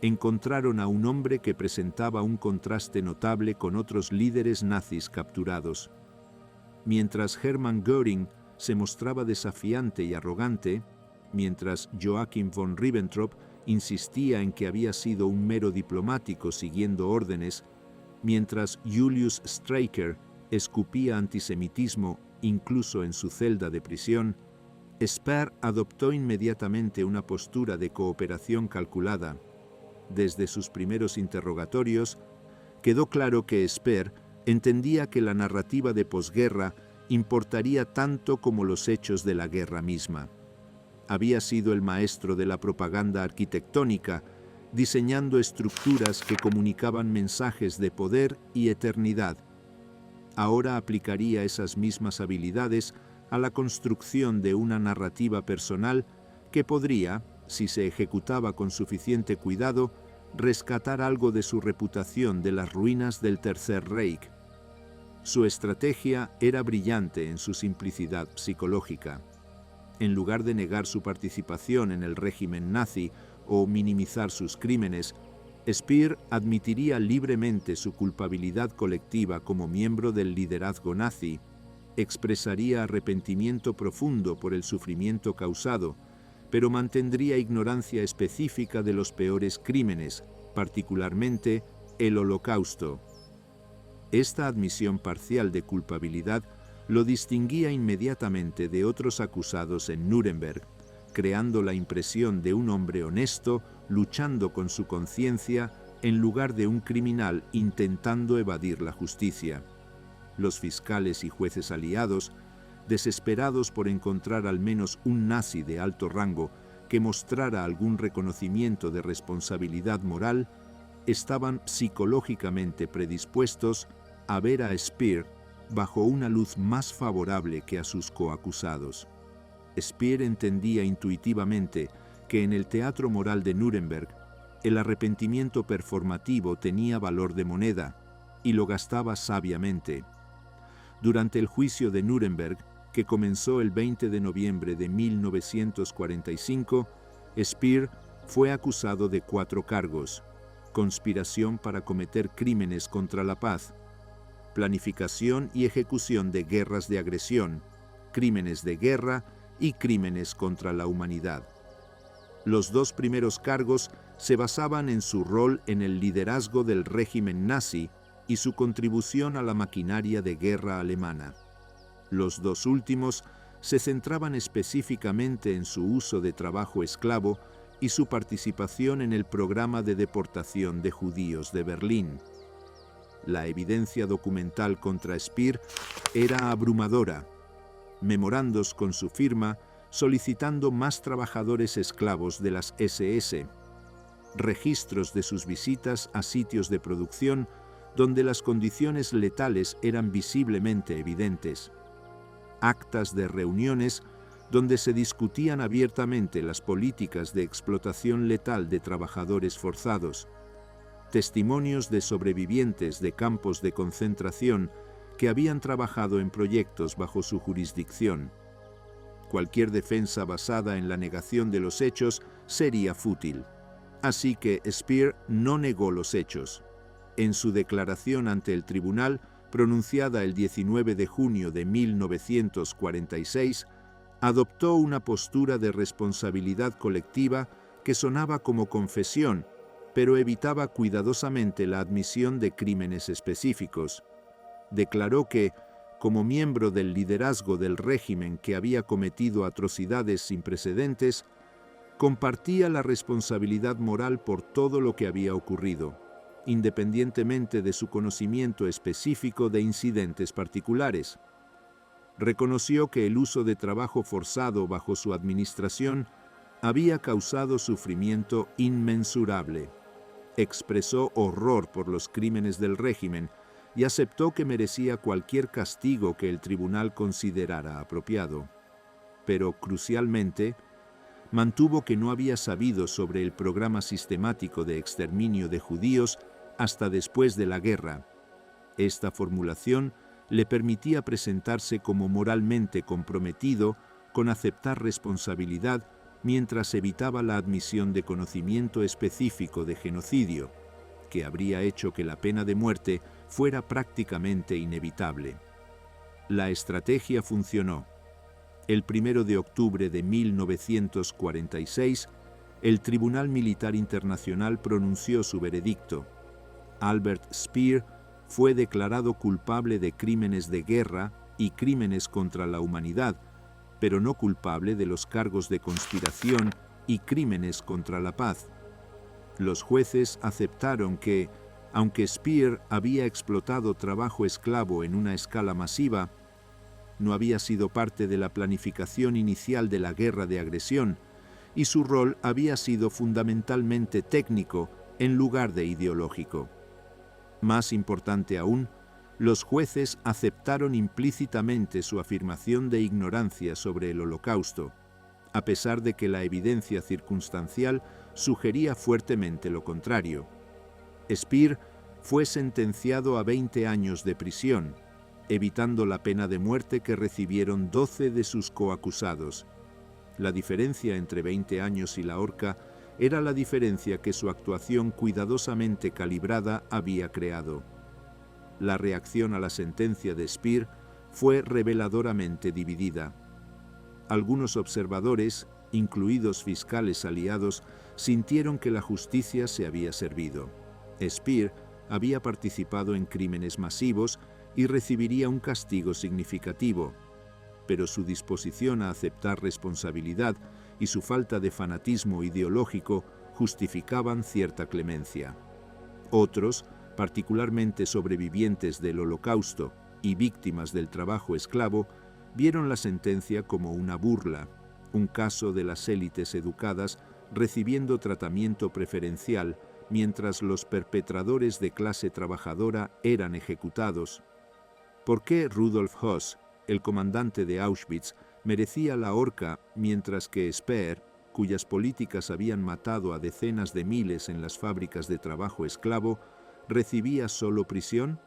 encontraron a un hombre que presentaba un contraste notable con otros líderes nazis capturados. Mientras Hermann Göring se mostraba desafiante y arrogante, mientras Joachim von Ribbentrop insistía en que había sido un mero diplomático siguiendo órdenes, mientras Julius Streicher escupía antisemitismo incluso en su celda de prisión, Speer adoptó inmediatamente una postura de cooperación calculada. Desde sus primeros interrogatorios, quedó claro que Speer entendía que la narrativa de posguerra importaría tanto como los hechos de la guerra misma. Había sido el maestro de la propaganda arquitectónica, diseñando estructuras que comunicaban mensajes de poder y eternidad. Ahora aplicaría esas mismas habilidades a la construcción de una narrativa personal que podría, si se ejecutaba con suficiente cuidado, rescatar algo de su reputación de las ruinas del Tercer Reich. Su estrategia era brillante en su simplicidad psicológica. En lugar de negar su participación en el régimen nazi o minimizar sus crímenes, Speer admitiría libremente su culpabilidad colectiva como miembro del liderazgo nazi, expresaría arrepentimiento profundo por el sufrimiento causado, pero mantendría ignorancia específica de los peores crímenes, particularmente el Holocausto. Esta admisión parcial de culpabilidad lo distinguía inmediatamente de otros acusados en Nuremberg, creando la impresión de un hombre honesto luchando con su conciencia en lugar de un criminal intentando evadir la justicia. Los fiscales y jueces aliados, desesperados por encontrar al menos un nazi de alto rango que mostrara algún reconocimiento de responsabilidad moral, estaban psicológicamente predispuestos a ver a Speer bajo una luz más favorable que a sus coacusados. Speer entendía intuitivamente que en el teatro moral de Nuremberg el arrepentimiento performativo tenía valor de moneda y lo gastaba sabiamente. Durante el juicio de Nuremberg, que comenzó el 20 de noviembre de 1945, Speer fue acusado de 4 cargos: conspiración para cometer crímenes contra la paz, planificación y ejecución de guerras de agresión, crímenes de guerra y crímenes contra la humanidad. Los 2 primeros cargos se basaban en su rol en el liderazgo del régimen nazi y su contribución a la maquinaria de guerra alemana. Los 2 últimos se centraban específicamente en su uso de trabajo esclavo y su participación en el programa de deportación de judíos de Berlín. La evidencia documental contra Speer era abrumadora. Memorandos con su firma solicitando más trabajadores esclavos de las SS. Registros de sus visitas a sitios de producción donde las condiciones letales eran visiblemente evidentes. Actas de reuniones donde se discutían abiertamente las políticas de explotación letal de trabajadores forzados. Testimonios de sobrevivientes de campos de concentración que habían trabajado en proyectos bajo su jurisdicción. Cualquier defensa basada en la negación de los hechos sería fútil. Así que Speer no negó los hechos. En su declaración ante el tribunal, pronunciada el 19 de junio de 1946, adoptó una postura de responsabilidad colectiva que sonaba como confesión, pero evitaba cuidadosamente la admisión de crímenes específicos. Declaró que, como miembro del liderazgo del régimen que había cometido atrocidades sin precedentes, compartía la responsabilidad moral por todo lo que había ocurrido, independientemente de su conocimiento específico de incidentes particulares. Reconoció que el uso de trabajo forzado bajo su administración había causado sufrimiento inmensurable. Expresó horror por los crímenes del régimen y aceptó que merecía cualquier castigo que el tribunal considerara apropiado. Pero, crucialmente, mantuvo que no había sabido sobre el programa sistemático de exterminio de judíos hasta después de la guerra. Esta formulación le permitía presentarse como moralmente comprometido con aceptar responsabilidad mientras evitaba la admisión de conocimiento específico de genocidio, que habría hecho que la pena de muerte fuera prácticamente inevitable. La estrategia funcionó. El 1 de octubre de 1946, el Tribunal Militar Internacional pronunció su veredicto. Albert Speer fue declarado culpable de crímenes de guerra y crímenes contra la humanidad, pero no culpable de los cargos de conspiración y crímenes contra la paz. Los jueces aceptaron que, aunque Speer había explotado trabajo esclavo en una escala masiva, no había sido parte de la planificación inicial de la guerra de agresión, y su rol había sido fundamentalmente técnico en lugar de ideológico. Más importante aún, los jueces aceptaron implícitamente su afirmación de ignorancia sobre el Holocausto, a pesar de que la evidencia circunstancial sugería fuertemente lo contrario. Speer fue sentenciado a 20 años de prisión, evitando la pena de muerte que recibieron 12 de sus coacusados. La diferencia entre 20 años y la horca era la diferencia que su actuación cuidadosamente calibrada había creado. La reacción a la sentencia de Speer fue reveladoramente dividida. Algunos observadores, incluidos fiscales aliados, sintieron que la justicia se había servido. Speer había participado en crímenes masivos y recibiría un castigo significativo, pero su disposición a aceptar responsabilidad y su falta de fanatismo ideológico justificaban cierta clemencia. Otros, particularmente sobrevivientes del Holocausto y víctimas del trabajo esclavo, vieron la sentencia como una burla, un caso de las élites educadas recibiendo tratamiento preferencial mientras los perpetradores de clase trabajadora eran ejecutados. ¿Por qué Rudolf Höss, el comandante de Auschwitz, merecía la horca mientras que Speer, cuyas políticas habían matado a decenas de miles en las fábricas de trabajo esclavo, recibía solo prisión?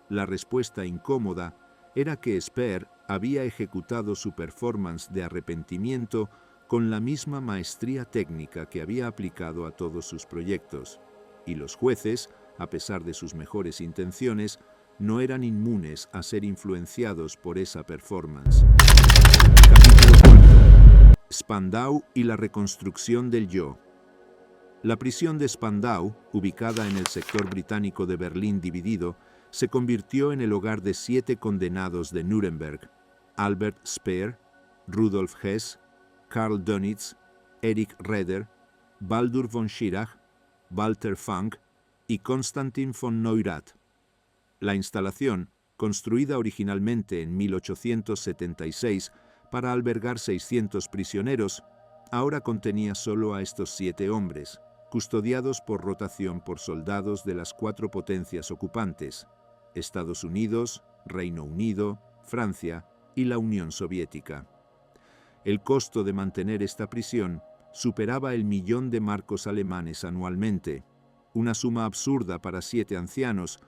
La respuesta incómoda era que Speer había ejecutado su performance de arrepentimiento con la misma maestría técnica que había aplicado a todos sus proyectos, y los jueces, a pesar de sus mejores intenciones, no eran inmunes a ser influenciados por esa performance. Capítulo 4. Spandau y la reconstrucción del yo. La prisión de Spandau, ubicada en el sector británico de Berlín dividido, se convirtió en el hogar de 7 condenados de Nuremberg: Albert Speer, Rudolf Höss, Karl Dönitz, Erich Raeder, Baldur von Schirach, Walter Funk y Konstantin von Neurath. La instalación, construida originalmente en 1876 para albergar 600 prisioneros, ahora contenía solo a estos 7 hombres, custodiados por rotación por soldados de las 4 potencias ocupantes: Estados Unidos, Reino Unido, Francia y la Unión Soviética. El costo de mantener esta prisión superaba el 1.000.000 de marcos alemanes anualmente, una suma absurda para 7 ancianos,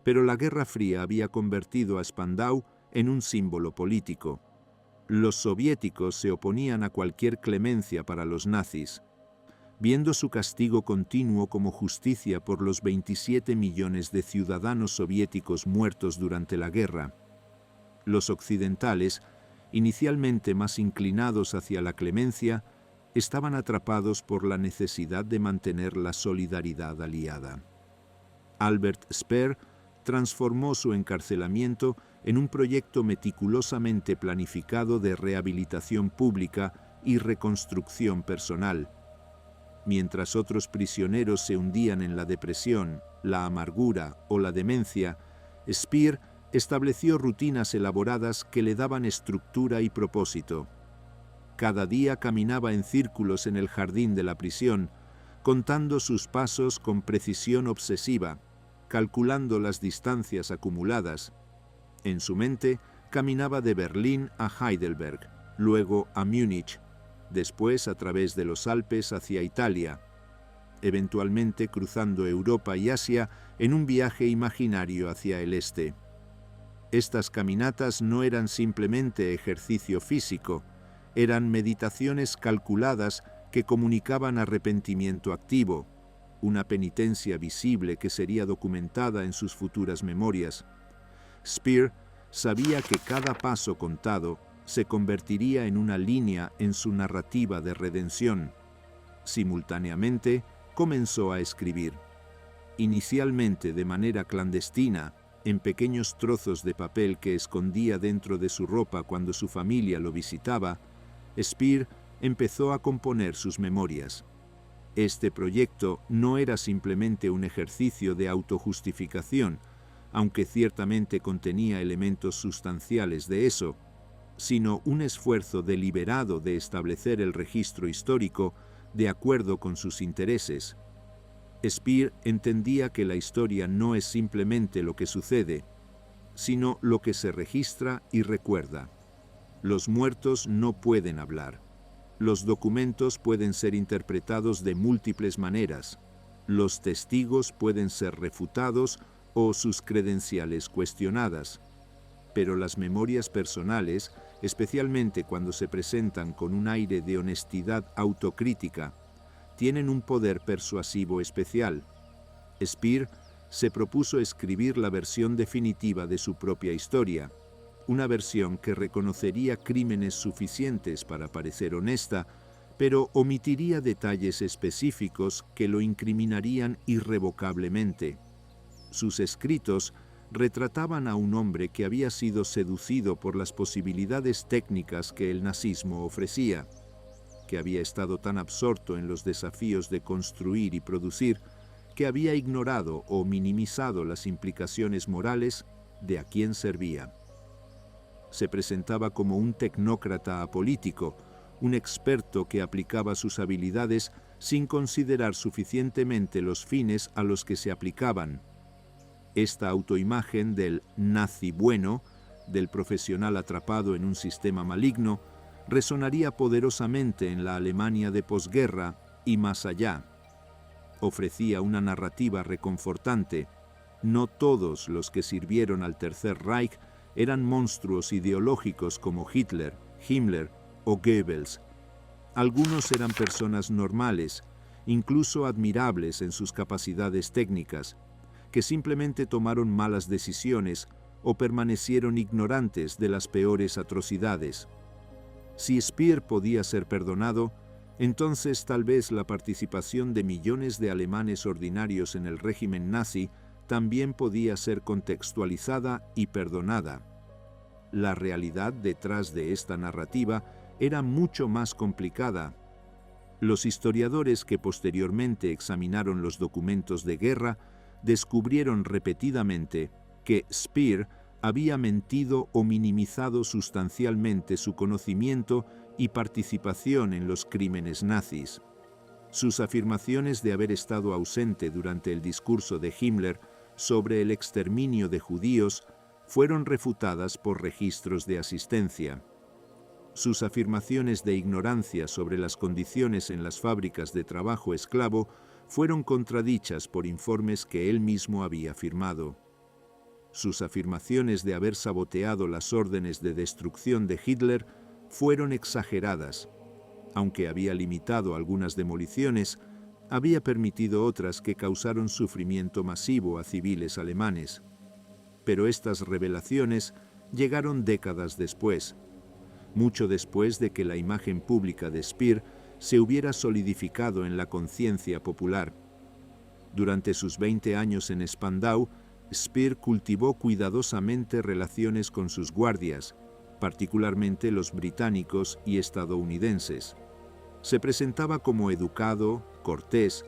pero la Guerra Fría había convertido a Spandau en un símbolo político. Los soviéticos se oponían a cualquier clemencia para los nazis, viendo su castigo continuo como justicia por los 27 millones de ciudadanos soviéticos muertos durante la guerra. Los occidentales, inicialmente más inclinados hacia la clemencia, estaban atrapados por la necesidad de mantener la solidaridad aliada. Albert Speer transformó su encarcelamiento en un proyecto meticulosamente planificado de rehabilitación pública y reconstrucción personal. Mientras otros prisioneros se hundían en la depresión, la amargura o la demencia, Speer estableció rutinas elaboradas que le daban estructura y propósito. Cada día caminaba en círculos en el jardín de la prisión, contando sus pasos con precisión obsesiva, calculando las distancias acumuladas. En su mente, caminaba de Berlín a Heidelberg, luego a Múnich, después a través de los Alpes hacia Italia, eventualmente cruzando Europa y Asia en un viaje imaginario hacia el este. Estas caminatas no eran simplemente ejercicio físico, eran meditaciones calculadas que comunicaban arrepentimiento activo, una penitencia visible que sería documentada en sus futuras memorias. Speer sabía que cada paso contado se convertiría en una línea en su narrativa de redención. Simultáneamente, comenzó a escribir. Inicialmente de manera clandestina, en pequeños trozos de papel que escondía dentro de su ropa cuando su familia lo visitaba, Speer empezó a componer sus memorias. Este proyecto no era simplemente un ejercicio de autojustificación, aunque ciertamente contenía elementos sustanciales de eso, sino un esfuerzo deliberado de establecer el registro histórico de acuerdo con sus intereses. Speer entendía que la historia no es simplemente lo que sucede, sino lo que se registra y recuerda. Los muertos no pueden hablar. Los documentos pueden ser interpretados de múltiples maneras. Los testigos pueden ser refutados o sus credenciales cuestionadas. Pero las memorias personales, especialmente cuando se presentan con un aire de honestidad autocrítica, tienen un poder persuasivo especial. Speer se propuso escribir la versión definitiva de su propia historia, una versión que reconocería crímenes suficientes para parecer honesta, pero omitiría detalles específicos que lo incriminarían irrevocablemente. Sus escritos retrataban a un hombre que había sido seducido por las posibilidades técnicas que el nazismo ofrecía, que había estado tan absorto en los desafíos de construir y producir, que había ignorado o minimizado las implicaciones morales de a quién servía. Se presentaba como un tecnócrata apolítico, un experto que aplicaba sus habilidades sin considerar suficientemente los fines a los que se aplicaban. Esta autoimagen del nazi bueno, del profesional atrapado en un sistema maligno, resonaría poderosamente en la Alemania de posguerra y más allá. Ofrecía una narrativa reconfortante. No todos los que sirvieron al Tercer Reich eran monstruos ideológicos como Hitler, Himmler o Goebbels. Algunos eran personas normales, incluso admirables en sus capacidades técnicas, que simplemente tomaron malas decisiones o permanecieron ignorantes de las peores atrocidades. Si Speer podía ser perdonado, entonces tal vez la participación de millones de alemanes ordinarios en el régimen nazi también podía ser contextualizada y perdonada. La realidad detrás de esta narrativa era mucho más complicada. Los historiadores que posteriormente examinaron los documentos de guerra descubrieron repetidamente que Speer había mentido o minimizado sustancialmente su conocimiento y participación en los crímenes nazis. Sus afirmaciones de haber estado ausente durante el discurso de Himmler sobre el exterminio de judíos fueron refutadas por registros de asistencia. Sus afirmaciones de ignorancia sobre las condiciones en las fábricas de trabajo esclavo fueron contradichas por informes que él mismo había firmado. Sus afirmaciones de haber saboteado las órdenes de destrucción de Hitler fueron exageradas. Aunque había limitado algunas demoliciones, había permitido otras que causaron sufrimiento masivo a civiles alemanes. Pero estas revelaciones llegaron décadas después, mucho después de que la imagen pública de Speer se hubiera solidificado en la conciencia popular. Durante sus 20 años en Spandau, Speer cultivó cuidadosamente relaciones con sus guardias, particularmente los británicos y estadounidenses. Se presentaba como educado, cortés,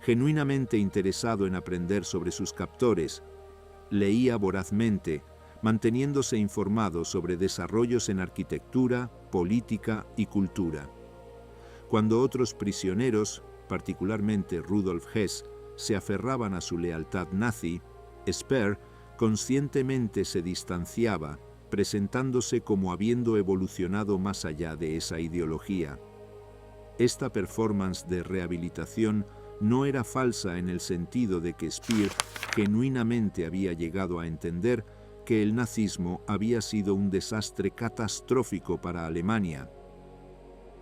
genuinamente interesado en aprender sobre sus captores. Leía vorazmente, manteniéndose informado sobre desarrollos en arquitectura, política y cultura. Cuando otros prisioneros, particularmente Rudolf Hess, se aferraban a su lealtad nazi, Speer conscientemente se distanciaba, presentándose como habiendo evolucionado más allá de esa ideología. Esta performance de rehabilitación no era falsa en el sentido de que Speer genuinamente había llegado a entender que el nazismo había sido un desastre catastrófico para Alemania.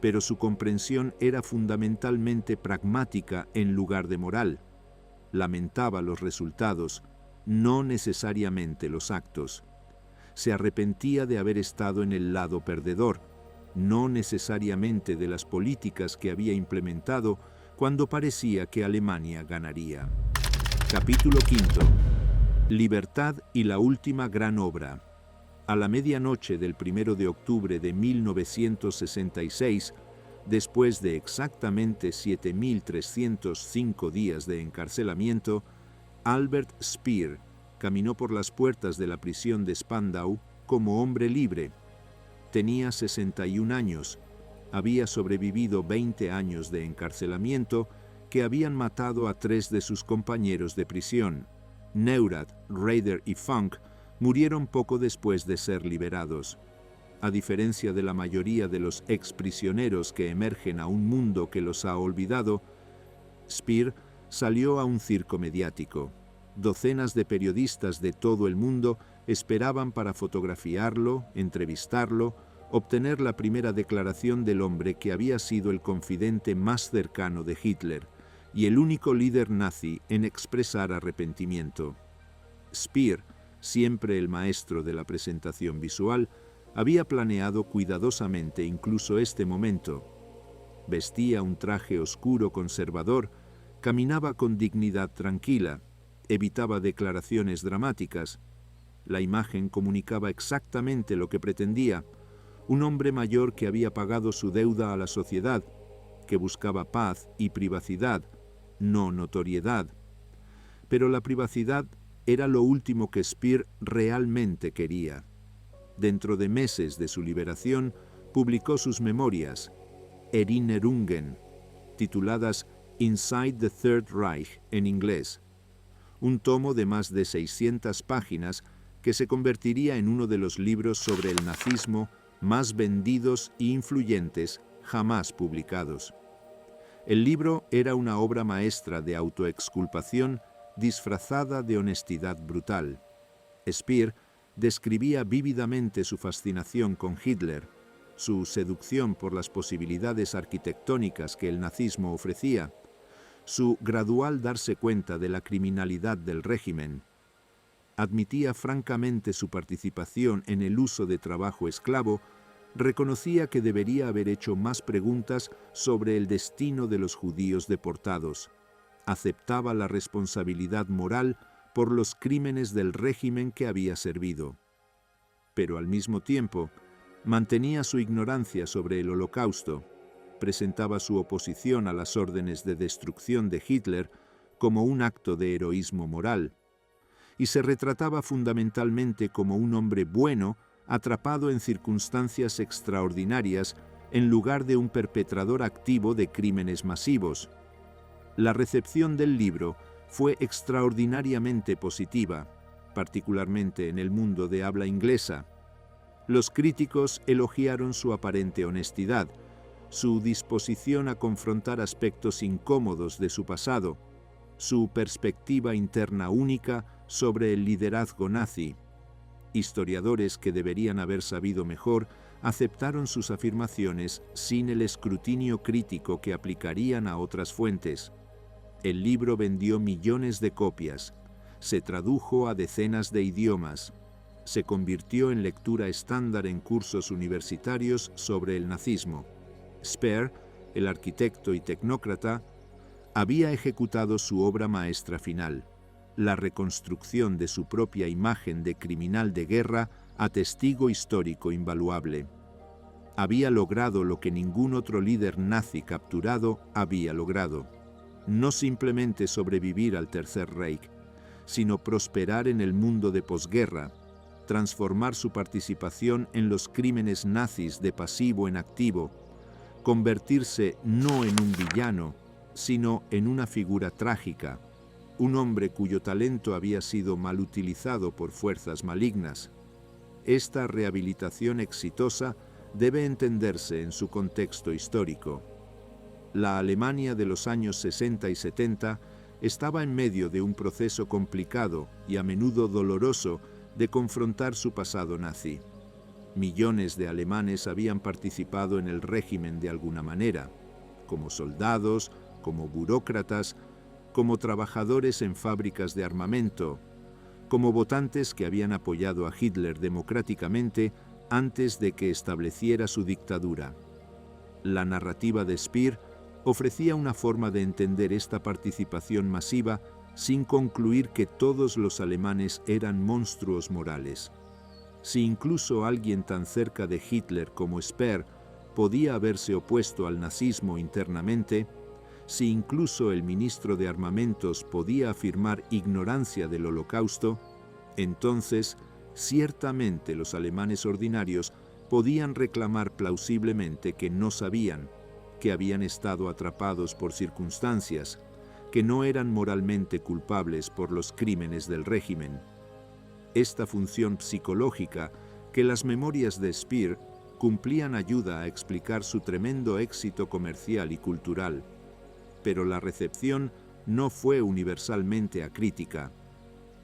Pero su comprensión era fundamentalmente pragmática en lugar de moral. Lamentaba los resultados, no necesariamente los actos. Se arrepentía de haber estado en el lado perdedor, no necesariamente de las políticas que había implementado cuando parecía que Alemania ganaría. Capítulo 5. Libertad y la última gran obra. A la medianoche del 1 de octubre de 1966, después de exactamente 7.305 días de encarcelamiento, Albert Speer, caminó por las puertas de la prisión de Spandau como hombre libre. Tenía 61 años, había sobrevivido 20 años de encarcelamiento que habían matado a 3 de sus compañeros de prisión. Neurath, Raeder y Funk murieron poco después de ser liberados. A diferencia de la mayoría de los exprisioneros que emergen a un mundo que los ha olvidado, Speer salió a un circo mediático. Docenas de periodistas de todo el mundo esperaban para fotografiarlo, entrevistarlo, obtener la primera declaración del hombre que había sido el confidente más cercano de Hitler y el único líder nazi en expresar arrepentimiento. Speer, siempre el maestro de la presentación visual, había planeado cuidadosamente incluso este momento. Vestía un traje oscuro conservador, caminaba con dignidad tranquila, evitaba declaraciones dramáticas. La imagen comunicaba exactamente lo que pretendía: un hombre mayor que había pagado su deuda a la sociedad, que buscaba paz y privacidad, no notoriedad. Pero la privacidad era lo último que Speer realmente quería. Dentro de meses de su liberación, publicó sus memorias, Erinnerungen, tituladas Inside the Third Reich en inglés, un tomo de más de 600 páginas que se convertiría en uno de los libros sobre el nazismo más vendidos e influyentes jamás publicados. El libro era una obra maestra de autoexculpación disfrazada de honestidad brutal. Speer describía vívidamente su fascinación con Hitler, su seducción por las posibilidades arquitectónicas que el nazismo ofrecía, su gradual darse cuenta de la criminalidad del régimen. Admitía francamente su participación en el uso de trabajo esclavo, reconocía que debería haber hecho más preguntas sobre el destino de los judíos deportados. Aceptaba la responsabilidad moral por los crímenes del régimen que había servido. Pero al mismo tiempo, mantenía su ignorancia sobre el Holocausto, presentaba su oposición a las órdenes de destrucción de Hitler como un acto de heroísmo moral, y se retrataba fundamentalmente como un hombre bueno atrapado en circunstancias extraordinarias en lugar de un perpetrador activo de crímenes masivos. La recepción del libro fue extraordinariamente positiva, particularmente en el mundo de habla inglesa. Los críticos elogiaron su aparente honestidad, su disposición a confrontar aspectos incómodos de su pasado, su perspectiva interna única sobre el liderazgo nazi. Historiadores que deberían haber sabido mejor aceptaron sus afirmaciones sin el escrutinio crítico que aplicarían a otras fuentes. El libro vendió millones de copias, se tradujo a decenas de idiomas, se convirtió en lectura estándar en cursos universitarios sobre el nazismo. Speer, el arquitecto y tecnócrata, había ejecutado su obra maestra final, la reconstrucción de su propia imagen de criminal de guerra a testigo histórico invaluable. Había logrado lo que ningún otro líder nazi capturado había logrado: no simplemente sobrevivir al Tercer Reich, sino prosperar en el mundo de posguerra, transformar su participación en los crímenes nazis de pasivo en activo, convertirse no en un villano, sino en una figura trágica, un hombre cuyo talento había sido mal utilizado por fuerzas malignas. Esta rehabilitación exitosa debe entenderse en su contexto histórico. La Alemania de los años 60 y 70 estaba en medio de un proceso complicado y a menudo doloroso de confrontar su pasado nazi. Millones de alemanes habían participado en el régimen de alguna manera, como soldados, como burócratas, como trabajadores en fábricas de armamento, como votantes que habían apoyado a Hitler democráticamente antes de que estableciera su dictadura. La narrativa de Speer ofrecía una forma de entender esta participación masiva sin concluir que todos los alemanes eran monstruos morales. Si incluso alguien tan cerca de Hitler como Speer podía haberse opuesto al nazismo internamente, si incluso el ministro de Armamentos podía afirmar ignorancia del Holocausto, Entonces, ciertamente los alemanes ordinarios podían reclamar plausiblemente que no sabían, que habían estado atrapados por circunstancias, que no eran moralmente culpables por los crímenes del régimen. Esta función psicológica que las memorias de Speer cumplían ayuda a explicar su tremendo éxito comercial y cultural, pero la recepción no fue universalmente acrítica.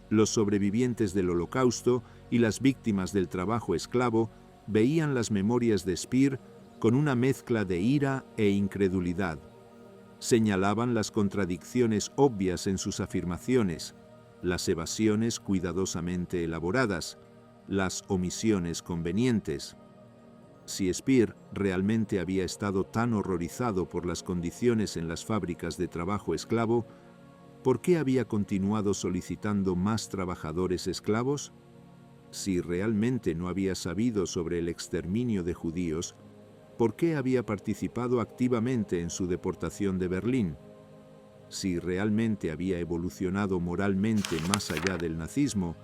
Los sobrevivientes del Holocausto y las víctimas del trabajo esclavo veían las memorias de Speer con una mezcla de ira e incredulidad. Señalaban las contradicciones obvias en sus afirmaciones, las evasiones cuidadosamente elaboradas, las omisiones convenientes. Si Speer realmente había estado tan horrorizado por las condiciones en las fábricas de trabajo esclavo, ¿por qué había continuado solicitando más trabajadores esclavos? Si realmente no había sabido sobre el exterminio de judíos, ¿por qué había participado activamente en su deportación de Berlín? Si realmente había evolucionado moralmente más allá del nazismo,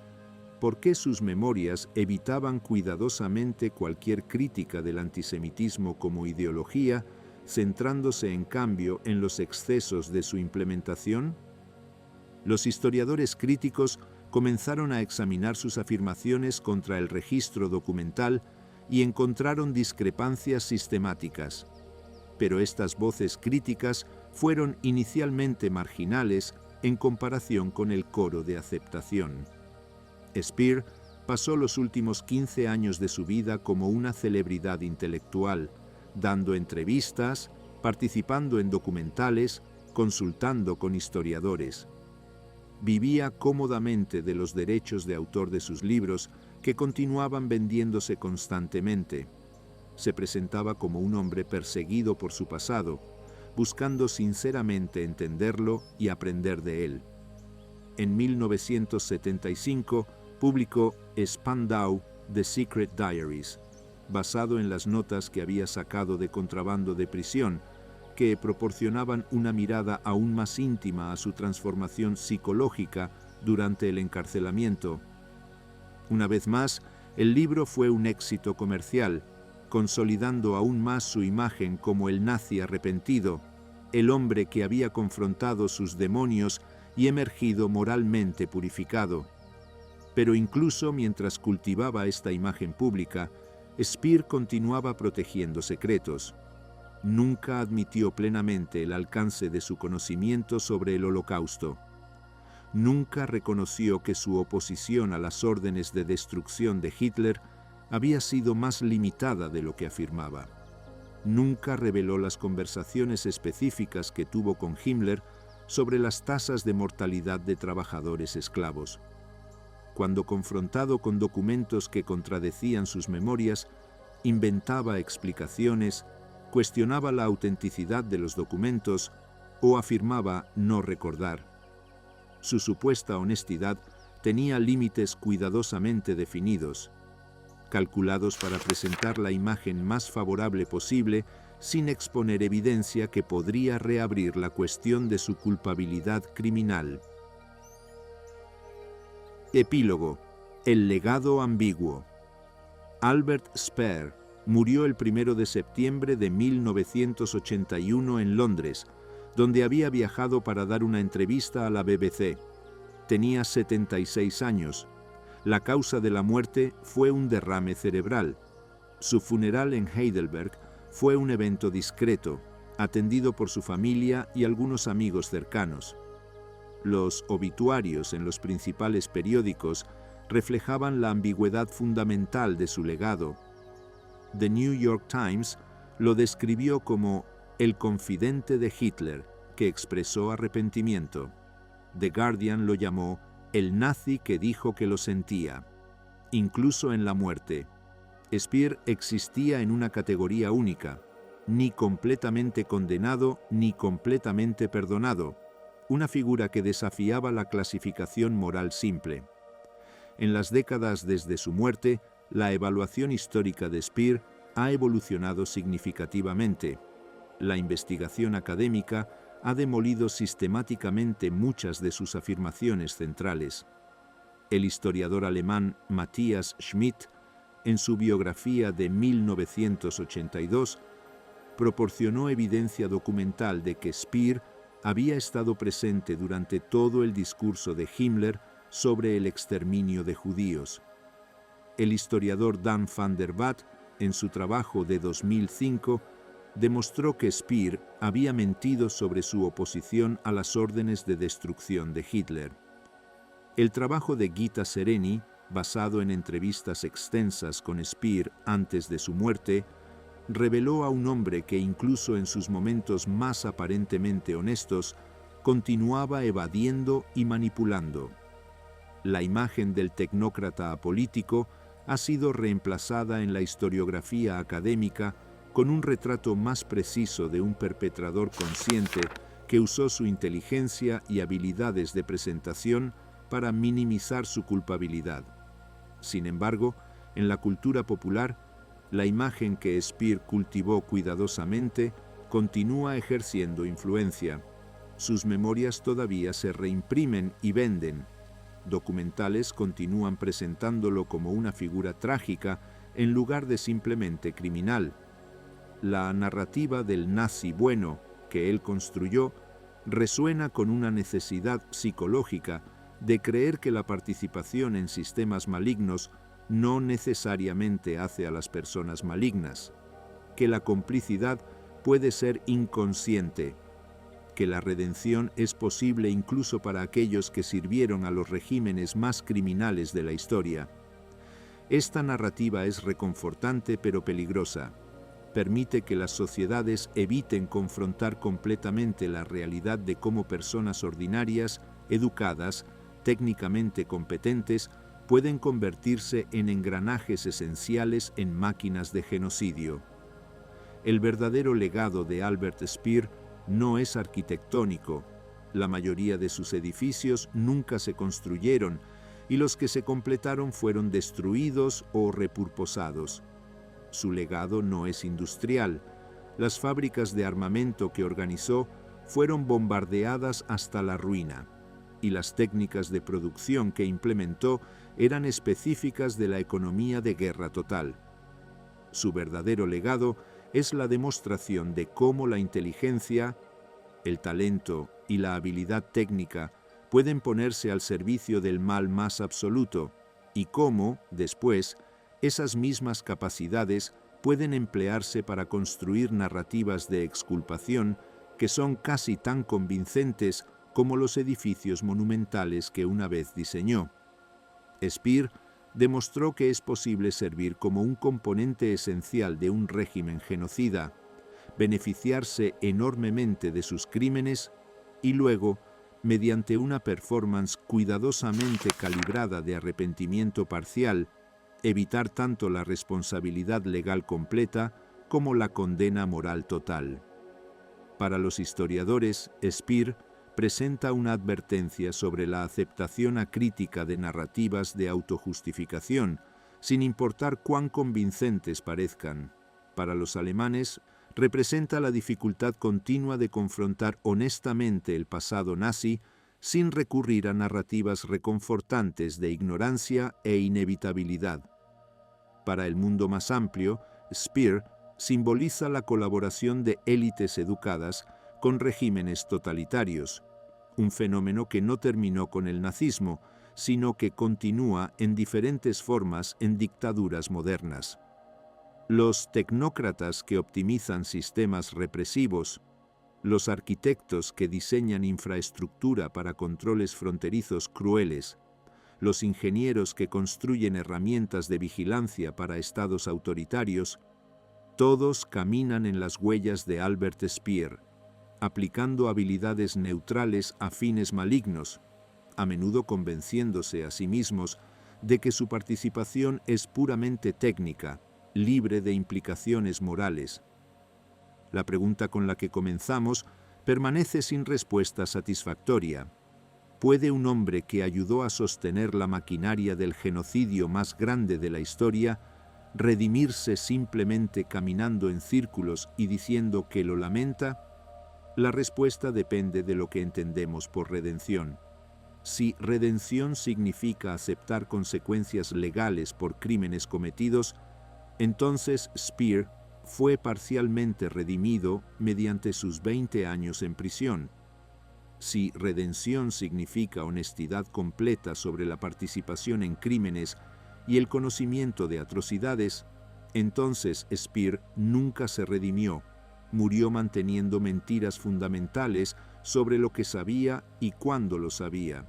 ¿por qué sus memorias evitaban cuidadosamente cualquier crítica del antisemitismo como ideología, centrándose en cambio en los excesos de su implementación? Los historiadores críticos comenzaron a examinar sus afirmaciones contra el registro documental y encontraron discrepancias sistemáticas. Pero estas voces críticas fueron inicialmente marginales en comparación con el coro de aceptación. Speer pasó los últimos 15 años de su vida como una celebridad intelectual, dando entrevistas, participando en documentales, consultando con historiadores. Vivía cómodamente de los derechos de autor de sus libros, que continuaban vendiéndose constantemente. Se presentaba como un hombre perseguido por su pasado, buscando sinceramente entenderlo y aprender de él. En 1975 publicó Spandau, The Secret Diaries, basado en las notas que había sacado de contrabando de prisión, que proporcionaban una mirada aún más íntima a su transformación psicológica durante el encarcelamiento. Una vez más, el libro fue un éxito comercial, consolidando aún más su imagen como el nazi arrepentido, el hombre que había confrontado sus demonios y emergido moralmente purificado. Pero incluso mientras cultivaba esta imagen pública, Speer continuaba protegiendo secretos. Nunca admitió plenamente el alcance de su conocimiento sobre el Holocausto. Nunca reconoció que su oposición a las órdenes de destrucción de Hitler había sido más limitada de lo que afirmaba. Nunca reveló las conversaciones específicas que tuvo con Himmler sobre las tasas de mortalidad de trabajadores esclavos. Cuando confrontado con documentos que contradecían sus memorias, inventaba explicaciones, cuestionaba la autenticidad de los documentos o afirmaba no recordar. Su supuesta honestidad tenía límites cuidadosamente definidos, calculados para presentar la imagen más favorable posible sin exponer evidencia que podría reabrir la cuestión de su culpabilidad criminal. Epílogo. El legado ambiguo. Albert Speer murió el 1 de septiembre de 1981 en Londres, donde había viajado para dar una entrevista a la BBC. Tenía 76 años. La causa de la muerte fue un derrame cerebral. Su funeral en Heidelberg fue un evento discreto, atendido por su familia y algunos amigos cercanos. Los obituarios en los principales periódicos reflejaban la ambigüedad fundamental de su legado. The New York Times lo describió como el confidente de Hitler, que expresó arrepentimiento. The Guardian lo llamó el nazi que dijo que lo sentía. Incluso en la muerte, Speer existía en una categoría única, ni completamente condenado ni completamente perdonado, una figura que desafiaba la clasificación moral simple. En las décadas desde su muerte, la evaluación histórica de Speer ha evolucionado significativamente. La investigación académica ha demolido sistemáticamente muchas de sus afirmaciones centrales. El historiador alemán Matthias Schmidt, en su biografía de 1982, proporcionó evidencia documental de que Speer había estado presente durante todo el discurso de Himmler sobre el exterminio de judíos. El historiador Dan van der Vat, en su trabajo de 2005, demostró que Speer había mentido sobre su oposición a las órdenes de destrucción de Hitler. El trabajo de Gita Sereni, basado en entrevistas extensas con Speer antes de su muerte, reveló a un hombre que incluso en sus momentos más aparentemente honestos, continuaba evadiendo y manipulando. La imagen del tecnócrata apolítico ha sido reemplazada en la historiografía académica con un retrato más preciso de un perpetrador consciente que usó su inteligencia y habilidades de presentación para minimizar su culpabilidad. Sin embargo, en la cultura popular, la imagen que Speer cultivó cuidadosamente continúa ejerciendo influencia. Sus memorias todavía se reimprimen y venden. Documentales continúan presentándolo como una figura trágica en lugar de simplemente criminal. La narrativa del nazi bueno que él construyó resuena con una necesidad psicológica de creer que la participación en sistemas malignos no necesariamente hace a las personas malignas, que la complicidad puede ser inconsciente, que la redención es posible incluso para aquellos que sirvieron a los regímenes más criminales de la historia. Esta narrativa es reconfortante pero peligrosa. Permite que las sociedades eviten confrontar completamente la realidad de cómo personas ordinarias, educadas, técnicamente competentes, pueden convertirse en engranajes esenciales en máquinas de genocidio. El verdadero legado de Albert Speer no es arquitectónico. La mayoría de sus edificios nunca se construyeron y los que se completaron fueron destruidos o repurposados. Su legado no es industrial. Las fábricas de armamento que organizó fueron bombardeadas hasta la ruina, y las técnicas de producción que implementó eran específicas de la economía de guerra total. Su verdadero legado es la demostración de cómo la inteligencia, el talento y la habilidad técnica pueden ponerse al servicio del mal más absoluto, y cómo, después, esas mismas capacidades pueden emplearse para construir narrativas de exculpación que son casi tan convincentes como los edificios monumentales que una vez diseñó. Speer demostró que es posible servir como un componente esencial de un régimen genocida, beneficiarse enormemente de sus crímenes y luego, mediante una performance cuidadosamente calibrada de arrepentimiento parcial, evitar tanto la responsabilidad legal completa como la condena moral total. Para los historiadores, Speer presenta una advertencia sobre la aceptación acrítica de narrativas de autojustificación, sin importar cuán convincentes parezcan. Para los alemanes, representa la dificultad continua de confrontar honestamente el pasado nazi sin recurrir a narrativas reconfortantes de ignorancia e inevitabilidad. Para el mundo más amplio, Speer simboliza la colaboración de élites educadas con regímenes totalitarios, un fenómeno que no terminó con el nazismo, sino que continúa en diferentes formas en dictaduras modernas. Los tecnócratas que optimizan sistemas represivos, los arquitectos que diseñan infraestructura para controles fronterizos crueles, los ingenieros que construyen herramientas de vigilancia para estados autoritarios, todos caminan en las huellas de Albert Speer, aplicando habilidades neutrales a fines malignos, a menudo convenciéndose a sí mismos de que su participación es puramente técnica, libre de implicaciones morales. La pregunta con la que comenzamos permanece sin respuesta satisfactoria. ¿Puede un hombre que ayudó a sostener la maquinaria del genocidio más grande de la historia redimirse simplemente caminando en círculos y diciendo que lo lamenta? La respuesta depende de lo que entendemos por redención. Si redención significa aceptar consecuencias legales por crímenes cometidos, entonces Speer fue parcialmente redimido mediante sus 20 años en prisión. Si redención significa honestidad completa sobre la participación en crímenes y el conocimiento de atrocidades, entonces Speer nunca se redimió, murió manteniendo mentiras fundamentales sobre lo que sabía y cuándo lo sabía.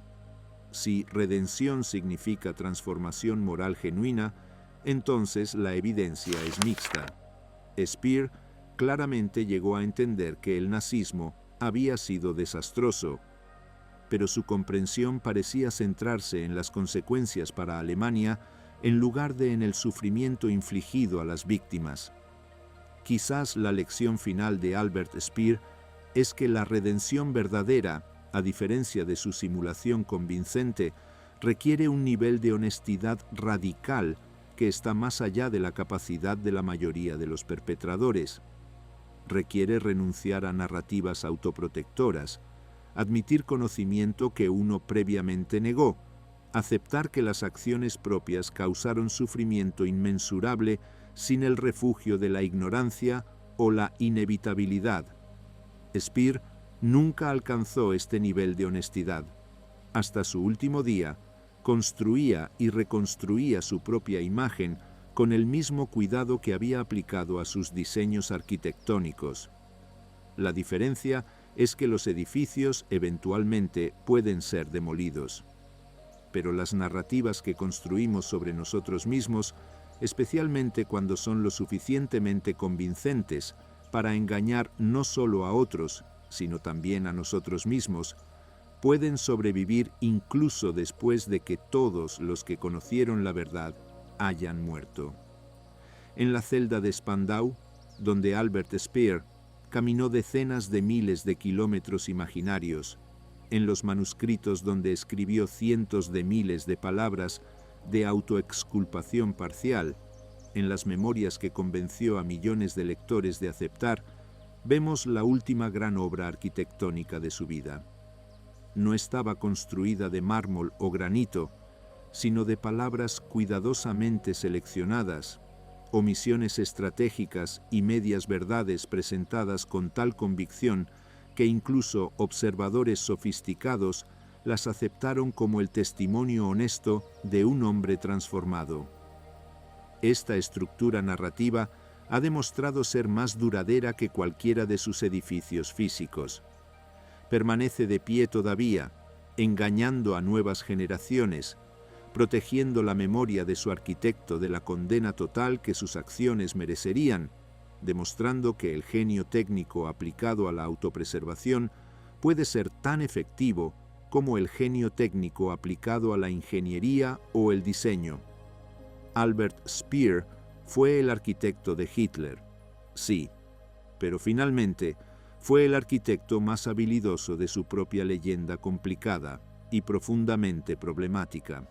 Si redención significa transformación moral genuina, entonces la evidencia es mixta. Speer claramente llegó a entender que el nazismo había sido desastroso, pero su comprensión parecía centrarse en las consecuencias para Alemania en lugar de en el sufrimiento infligido a las víctimas. Quizás la lección final de Albert Speer es que la redención verdadera, a diferencia de su simulación convincente, requiere un nivel de honestidad radical que está más allá de la capacidad de la mayoría de los perpetradores. Requiere renunciar a narrativas autoprotectoras, admitir conocimiento que uno previamente negó, aceptar que las acciones propias causaron sufrimiento inmensurable sin el refugio de la ignorancia o la inevitabilidad. Speer nunca alcanzó este nivel de honestidad. Hasta su último día, construía y reconstruía su propia imagen con el mismo cuidado que había aplicado a sus diseños arquitectónicos. La diferencia es que los edificios eventualmente pueden ser demolidos. Pero las narrativas que construimos sobre nosotros mismos, especialmente cuando son lo suficientemente convincentes para engañar no solo a otros, sino también a nosotros mismos, pueden sobrevivir incluso después de que todos los que conocieron la verdad hayan muerto. En la celda de Spandau, donde Albert Speer caminó decenas de miles de kilómetros imaginarios, en los manuscritos donde escribió cientos de miles de palabras de autoexculpación parcial, en las memorias que convenció a millones de lectores de aceptar, vemos la última gran obra arquitectónica de su vida. No estaba construida de mármol o granito, sino de palabras cuidadosamente seleccionadas, omisiones estratégicas y medias verdades presentadas con tal convicción que incluso observadores sofisticados las aceptaron como el testimonio honesto de un hombre transformado. Esta estructura narrativa ha demostrado ser más duradera que cualquiera de sus edificios físicos. Permanece de pie todavía, engañando a nuevas generaciones, protegiendo la memoria de su arquitecto de la condena total que sus acciones merecerían, demostrando que el genio técnico aplicado a la autopreservación puede ser tan efectivo como el genio técnico aplicado a la ingeniería o el diseño. Albert Speer fue el arquitecto de Hitler, sí, pero finalmente fue el arquitecto más habilidoso de su propia leyenda complicada y profundamente problemática.